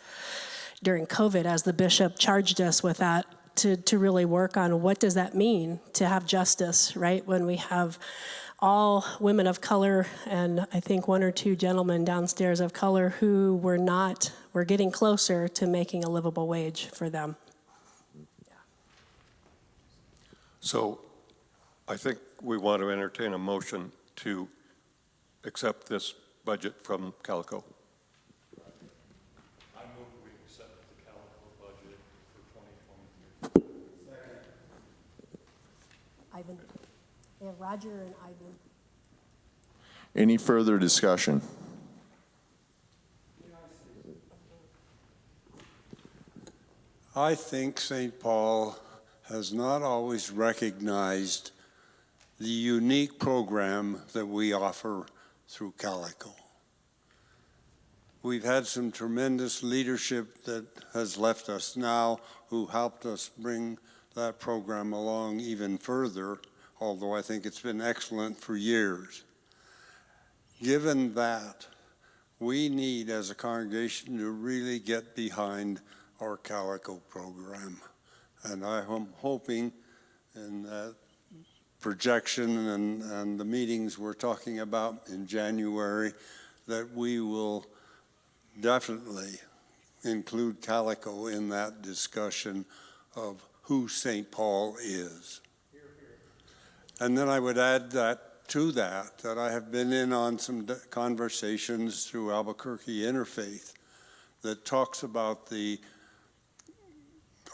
during COVID, as the bishop charged us with that, to really work on what does that mean to have justice, right? When we have all women of color, and I think 1 or 2 gentlemen downstairs of color who we're getting closer to making a livable wage for them. So I think we want to entertain a motion to accept this budget from Calico. I move we accept the Calico budget for 2023. Ivan. We have Roger and Ivan. Any further discussion? I think St. Paul has not always recognized the unique program that we offer through Calico. We've had some tremendous leadership that has left us now, who helped us bring that program along even further, although I think it's been excellent for years. Given that, we need as a congregation to really get behind our Calico program. And I am hoping in that projection and the meetings we're talking about in January that we will definitely include Calico in that discussion of who St. Paul is. And then I would add that to that I have been in on some conversations through Albuquerque Interfaith that talks about the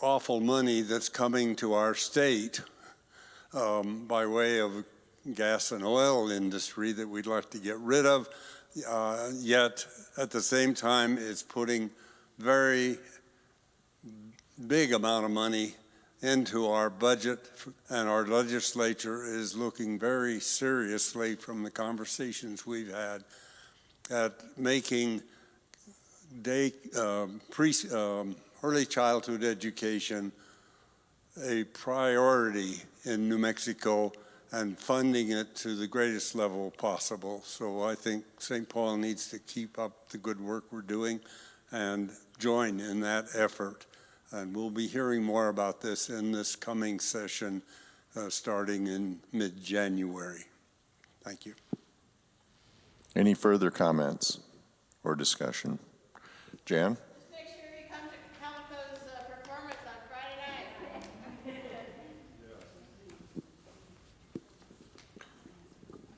awful money that's coming to our state by way of gas and oil industry that we'd like to get rid of, yet at the same time it's putting very big amount of money into our budget, and our legislature is looking very seriously from the conversations we've had at making early childhood education a priority in New Mexico and funding it to the greatest level possible. So I think St. Paul needs to keep up the good work we're doing and join in that effort. And we'll be hearing more about this in this coming session starting in mid-January. Thank you. Any further comments or discussion? Jan? Just make sure you come to Calico's performance on Friday night.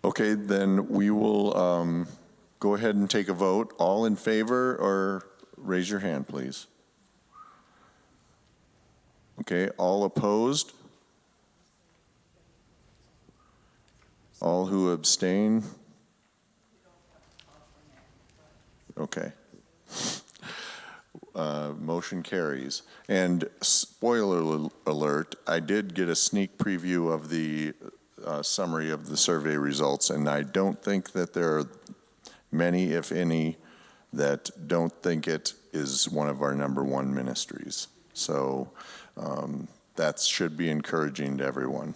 Okay, then we will go ahead and take a vote. All in favor, or raise your hand, please. Okay, all opposed? All who abstain? Okay. Motion carries. And spoiler alert, I did get a sneak preview of the summary of the survey results, and I don't think that there are many, if any, that don't think it is one of our #1 ministries. So that should be encouraging to everyone.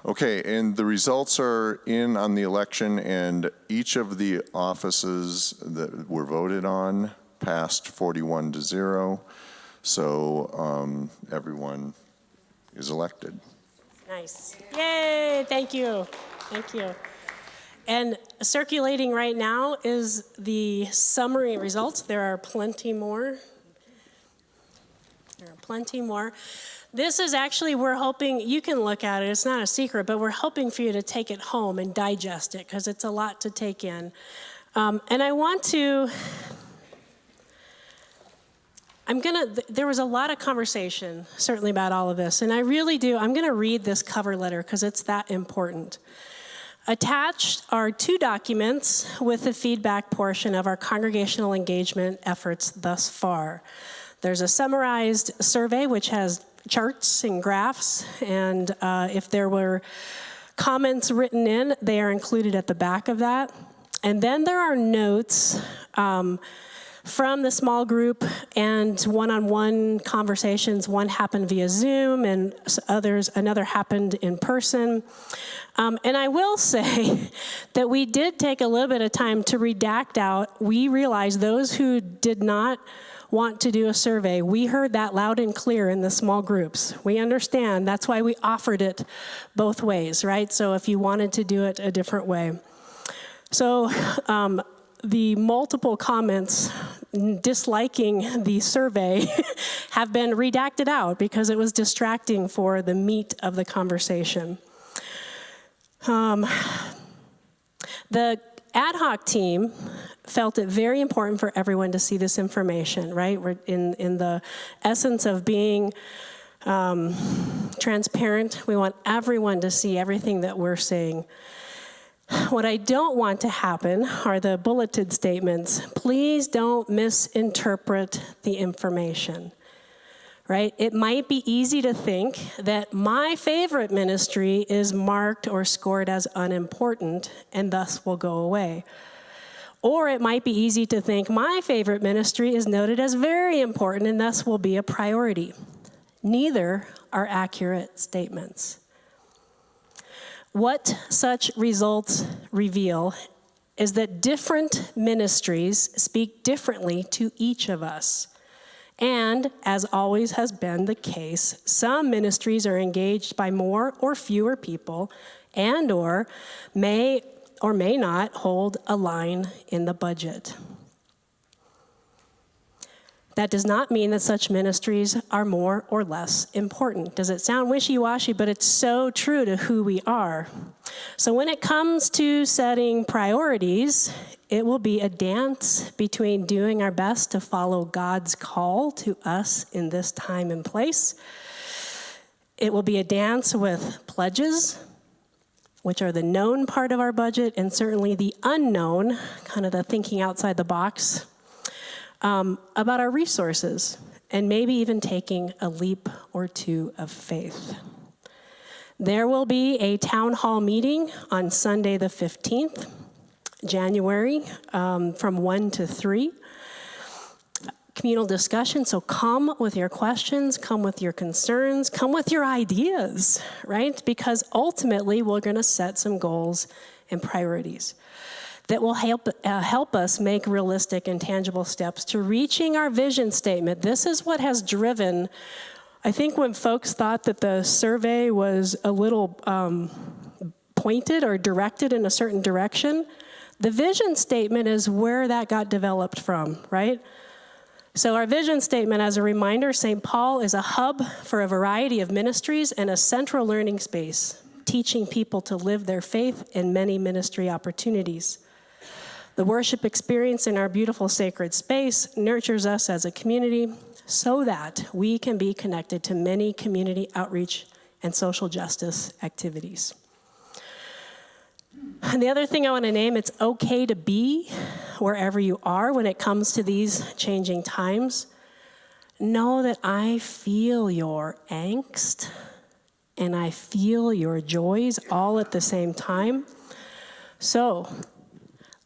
Okay, and the results are in on the election, and each of the offices that were voted on passed 41-0. So everyone is elected. Nice. Yay, thank you. Thank you. And circulating right now is the summary results. There are plenty more. This is actually, we're hoping, you can look at it, it's not a secret, but we're hoping for you to take it home and digest it, because it's a lot to take in. And I want to, there was a lot of conversation, certainly about all of this, and I really do, I'm gonna read this cover letter, because it's that important. Attached are 2 documents with the feedback portion of our congregational engagement efforts thus far. There's a summarized survey which has charts and graphs, and if there were comments written in, they are included at the back of that. And then there are notes from the small group and one-on-one conversations. One happened via Zoom and another happened in person. And I will say that we did take a little bit of time to redact out. We realized those who did not want to do a survey, we heard that loud and clear in the small groups. We understand. That's why we offered it both ways, right? So if you wanted to do it a different way. So the multiple comments disliking the survey have been redacted out because it was distracting for the meat of the conversation. The ad hoc team felt it very important for everyone to see this information, right? We're in the essence of being transparent. We want everyone to see everything that we're saying. What I don't want to happen are the bulleted statements. Please don't misinterpret the information, right? It might be easy to think that my favorite ministry is marked or scored as unimportant and thus will go away. Or it might be easy to think my favorite ministry is noted as very important and thus will be a priority. Neither are accurate statements. What such results reveal is that different ministries speak differently to each of us. And, as always has been the case, some ministries are engaged by more or fewer people and or may not hold a line in the budget. That does not mean that such ministries are more or less important. Does it sound wishy-washy? But it's so true to who we are. So when it comes to setting priorities, it will be a dance between doing our best to follow God's call to us in this time and place. It will be a dance with pledges, which are the known part of our budget, and certainly the unknown, kind of the thinking outside the box, about our resources, and maybe even taking a leap or two of faith. There will be a town hall meeting on Sunday the 15th, January, from 1 to 3. Communal discussion, so come with your questions, come with your concerns, come with your ideas, right? Because ultimately we're going to set some goals and priorities that will help us make realistic and tangible steps to reaching our vision statement. This is what has driven, I think when folks thought that the survey was a little pointed or directed in a certain direction, the vision statement is where that got developed from, right? So our vision statement, as a reminder, St. Paul is a hub for a variety of ministries and a central learning space, teaching people to live their faith in many ministry opportunities. The worship experience in our beautiful sacred space nurtures us as a community so that we can be connected to many community outreach and social justice activities. And the other thing I want to name, it's okay to be wherever you are when it comes to these changing times. Know that I feel your angst and I feel your joys all at the same time. So,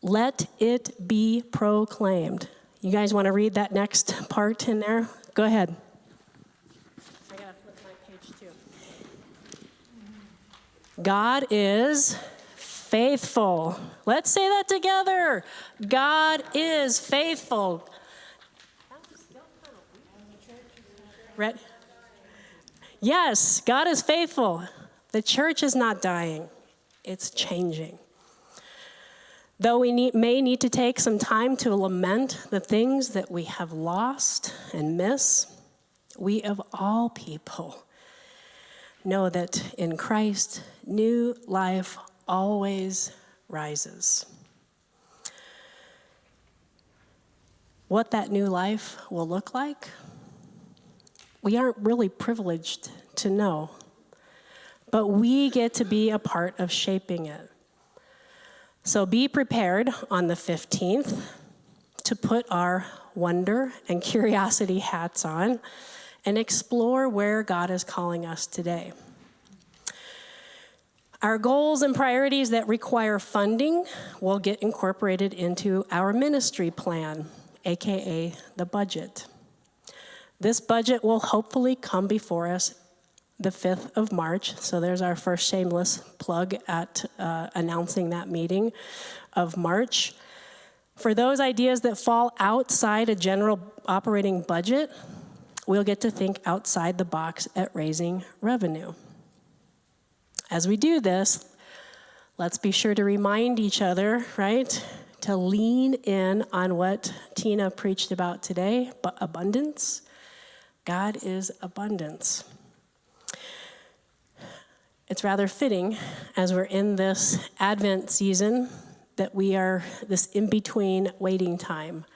let it be proclaimed. You guys want to read that next part in there? Go ahead. I gotta flip my page too. God is faithful. Let's say that together. God is faithful. Yes, God is faithful. The church is not dying. It's changing. Though we may need to take some time to lament the things that we have lost and miss, we of all people know that in Christ, new life always rises. What that new life will look like, we aren't really privileged to know, but we get to be a part of shaping it. So be prepared on the 15th to put our wonder and curiosity hats on and explore where God is calling us today. Our goals and priorities that require funding will get incorporated into our ministry plan, AKA the budget. This budget will hopefully come before us the 5th of March, so there's our first shameless plug at announcing that meeting of March. For those ideas that fall outside a general operating budget, we'll get to think outside the box at raising revenue. As we do this, let's be sure to remind each other, right, to lean in on what Tina preached about today, but abundance. God is abundance. It's rather fitting, as we're in this Advent season, that we are this in-between waiting time.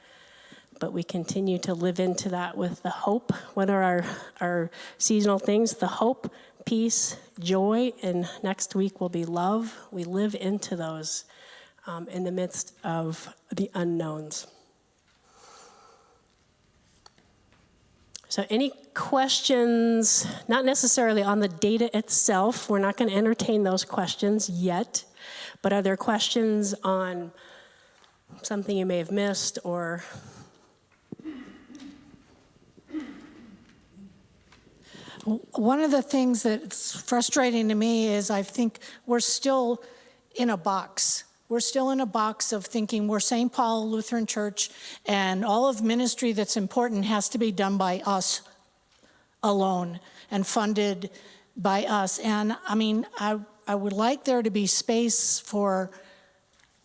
But we continue to live into that with the hope. What are our seasonal things? The hope, peace, joy, and next week will be love. We live into those in the midst of the unknowns. So any questions, not necessarily on the data itself, we're not going to entertain those questions yet, but are there questions on something you may have missed or... One of the things that's frustrating to me is I think we're still in a box. We're still in a box of thinking we're St. Paul Lutheran Church and all of ministry that's important has to be done by us alone and funded by us. And I mean, I would like there to be space for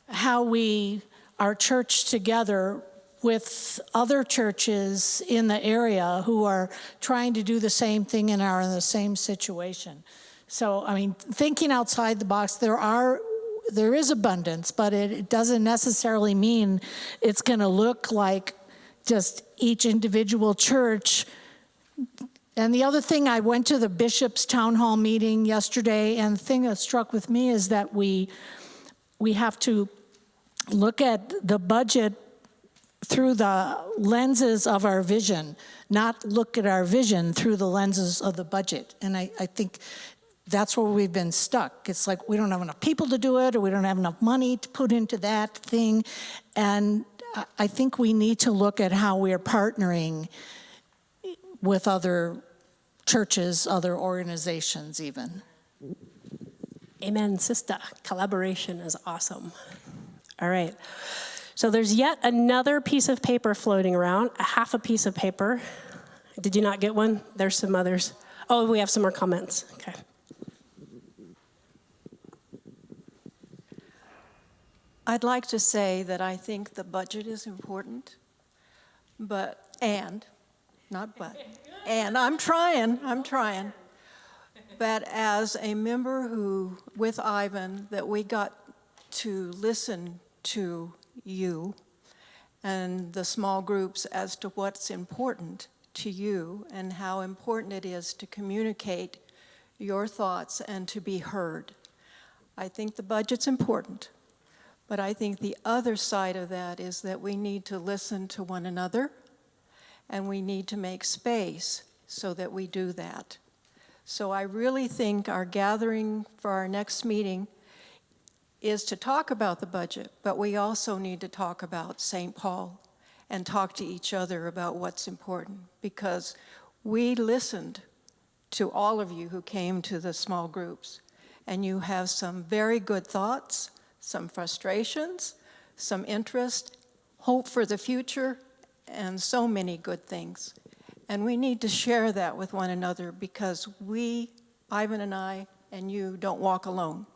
how we are church together with other churches in the area who are trying to do the same thing and are in the same situation. So, I mean, thinking outside the box, there is abundance, but it doesn't necessarily mean it's going to look like just each individual church. And the other thing, I went to the bishop's town hall meeting yesterday, and the thing that struck with me is that we have to look at the budget through the lenses of our vision, not look at our vision through the lenses of the budget. And I think that's where we've been stuck. It's like we don't have enough people to do it, or we don't have enough money to put into that thing. And I think we need to look at how we're partnering with other churches, other organizations even. Amen, sister. Collaboration is awesome. All right. So there's yet another piece of paper floating around, a half a piece of paper. Did you not get one? There's some others. Oh, we have some more comments. Okay. I'd like to say that I think the budget is important, and I'm trying. But as a member who, with Ivan, that we got to listen to you and the small groups as to what's important to you and how important it is to communicate your thoughts and to be heard. I think the budget's important, but I think the other side of that is that we need to listen to one another and we need to make space so that we do that. So I really think our gathering for our next meeting is to talk about the budget, but we also need to talk about St. Paul and talk to each other about what's important, because we listened to all of you who came to the small groups, and you have some very good thoughts, some frustrations, some interest, hope for the future, and so many good things. And we need to share that with one another, because we, Ivan and I, and you don't walk alone.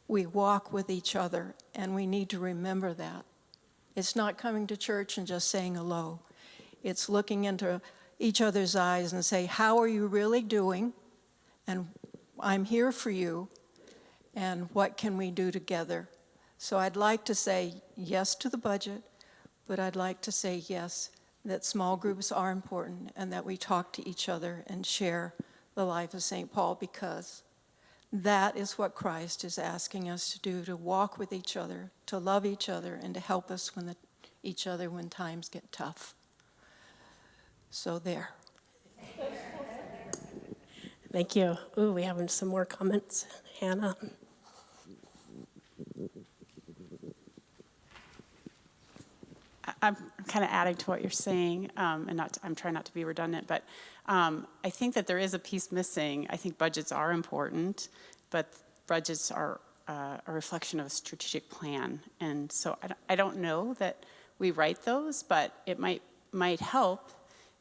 We walk with each other, and we need to remember that. It's not coming to church and just saying hello. It's looking into each other's eyes and say, how are you really doing? And I'm here for you, and what can we do together? So I'd like to say yes to the budget, but I'd like to say yes, that small groups are important and that we talk to each other and share the life of St. Paul, because That is what Christ is asking us to do, to walk with each other, to love each other, and to help us each other when times get tough. So there. Thank you. Ooh, we have some more comments. Hannah. I'm kind of adding to what you're saying, and I'm trying not to be redundant, but I think that there is a piece missing. I think budgets are important, but budgets are a reflection of a strategic plan. And so I don't know that we write those, but it might help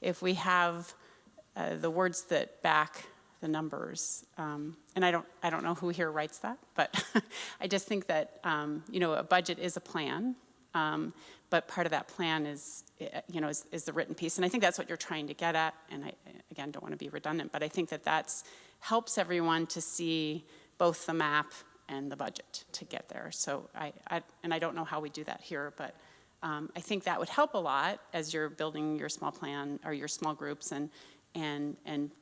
if we have the words that back the numbers. And I don't know who here writes that, but I just think that a budget is a plan. But part of that plan is the written piece. And I think that's what you're trying to get at. And I, again, don't want to be redundant, but I think that helps everyone to see both the map and the budget to get there. So I don't know how we do that here, but I think that would help a lot as you're building your small plan or your small groups and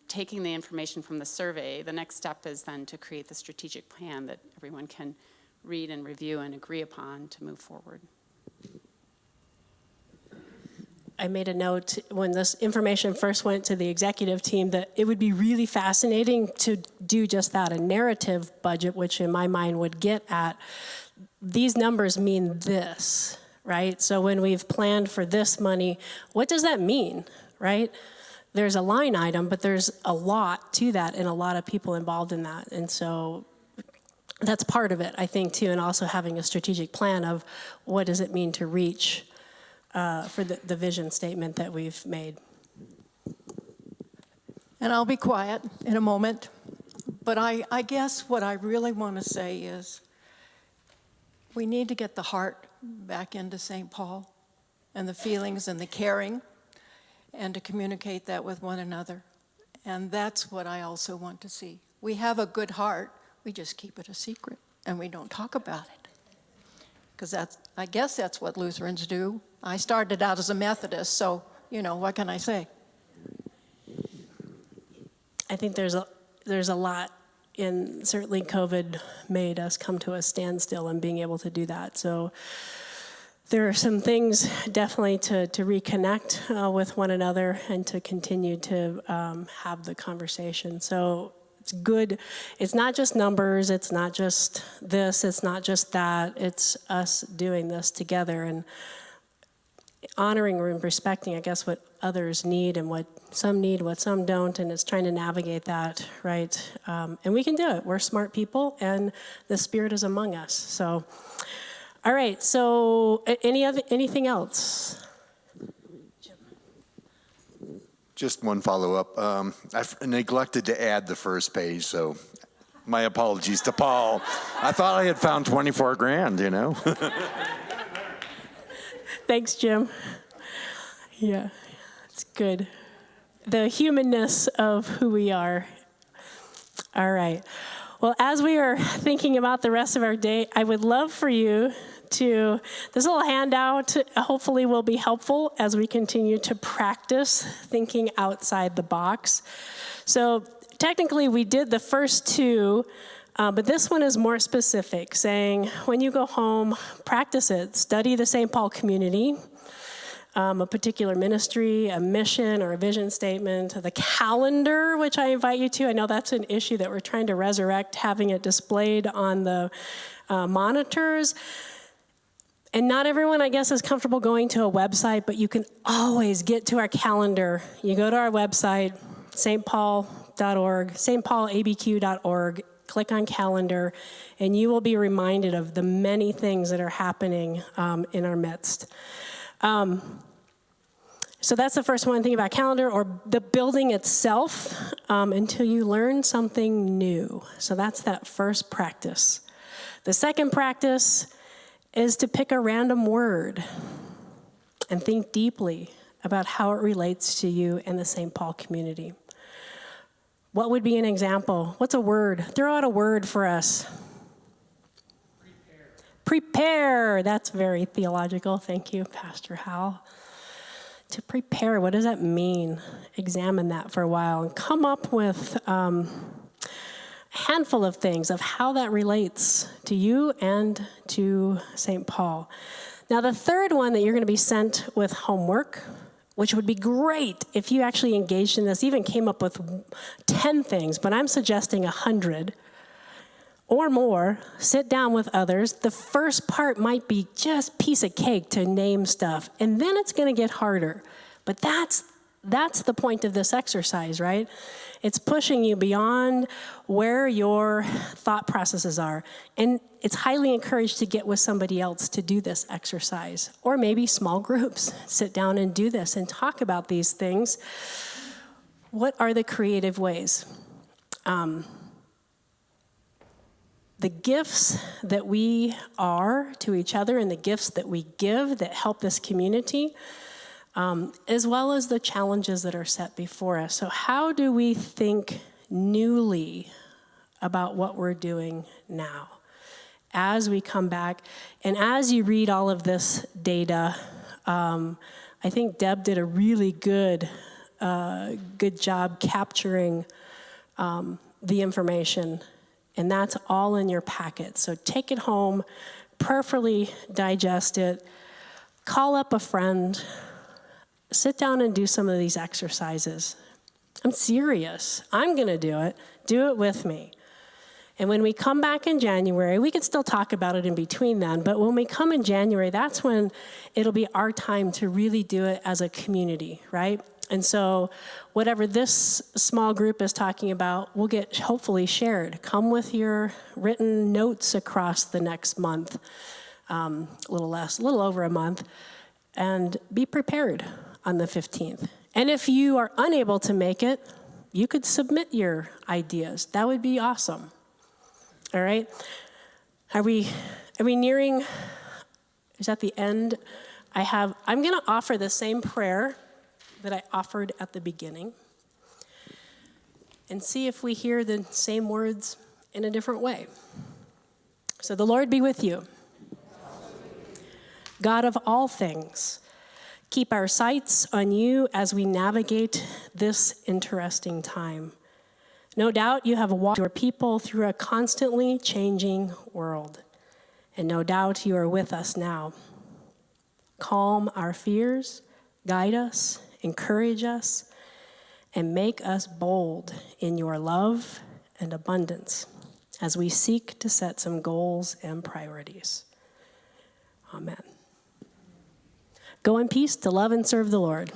taking the information from the survey. The next step is then to create the strategic plan that everyone can read and review and agree upon to move forward. I made a note when this information first went to the executive team that it would be really fascinating to do just that, a narrative budget, which in my mind would get at these numbers mean this, right? So when we've planned for this money, what does that mean, right? There's a line item, but there's a lot to that and a lot of people involved in that. And so that's part of it, I think, too, and also having a strategic plan of what does it mean to reach for the vision statement that we've made. And I'll be quiet in a moment, but I guess what I really want to say is we need to get the heart back into St. Paul and the feelings and the caring and to communicate that with one another. And that's what I also want to see. We have a good heart, we just keep it a secret and we don't talk about it. Because I guess that's what Lutherans do. I started out as a Methodist, so, what can I say? I think there's a lot in, certainly COVID made us come to a standstill in being able to do that. So there are some things definitely to reconnect with one another and to continue to have the conversation. So it's good. It's not just numbers. It's not just this. It's not just that. It's us doing this together and honoring and respecting, I guess, what others need and what some don't, and it's trying to navigate that, right? And we can do it. We're smart people, and the Spirit is among us. So, all right. So, anything else? Just one follow-up. I neglected to add the first page, so my apologies to Paul. I thought I had found 24 grand, Thanks, Jim. Yeah, it's good. The humanness of who we are. All right. Well, as we are thinking about the rest of our day, I would love for you to, this little handout hopefully will be helpful as we continue to practice thinking outside the box. So technically we did the first two, but this one is more specific, saying when you go home, practice it. Study the St. Paul community, a particular ministry, a mission, or a vision statement, the calendar, which I invite you to. I know that's an issue that we're trying to resurrect, having it displayed on the monitors. And not everyone, I guess, is comfortable going to a website, but you can always get to our calendar. You go to our website, stpaul.org, stpaulabq.org, click on calendar, and you will be reminded of the many things that are happening in our midst. So that's the first one, think about calendar or the building itself until you learn something new. So that's that first practice. The second practice is to pick a random word and think deeply about how it relates to you and the St. Paul community. What would be an example? What's a word? Throw out a word for us. Prepare. That's very theological. Thank you, Pastor Hal. To prepare, what does that mean? Examine that for a while and come up with handful of things of how that relates to you and to St. Paul. Now, the third one that you're going to be sent with homework, which would be great if you actually engaged in this, even came up with 10 things, but I'm suggesting 100 or more. Sit down with others. The first part might be just piece of cake to name stuff, and then it's going to get harder. But that's the point of this exercise, right? It's pushing you beyond where your thought processes are. And it's highly encouraged to get with somebody else to do this exercise, or maybe small groups. Sit down and do this and talk about these things. What are the creative ways? The gifts that we are to each other and the gifts that we give that help this community, as well as the challenges that are set before us. So how do we think newly about what we're doing now as we come back? And as you read all of this data, I think Deb did a really good job capturing the information, and that's all in your packet. So take it home, prayerfully digest it, call up a friend, sit down and do some of these exercises. I'm serious. I'm going to do it. Do it with me. And when we come back in January, we can still talk about it in between then, but when we come in January, that's when it'll be our time to really do it as a community, right? And so whatever this small group is talking about will get hopefully shared. Come with your written notes across the next month, a little over a month, and be prepared on the 15th. And if you are unable to make it, you could submit your ideas. That would be awesome. All right? Are we nearing, is that the end? I'm going to offer the same prayer that I offered at the beginning and see if we hear the same words in a different way. So the Lord be with you. God of all things, keep our sights on you as we navigate this interesting time. No doubt you have walked your people through a constantly changing world, and no doubt you are with us now. Calm our fears, guide us, encourage us, and make us bold in your love and abundance as we seek to set some goals and priorities. Amen. Go in peace to love and serve the Lord.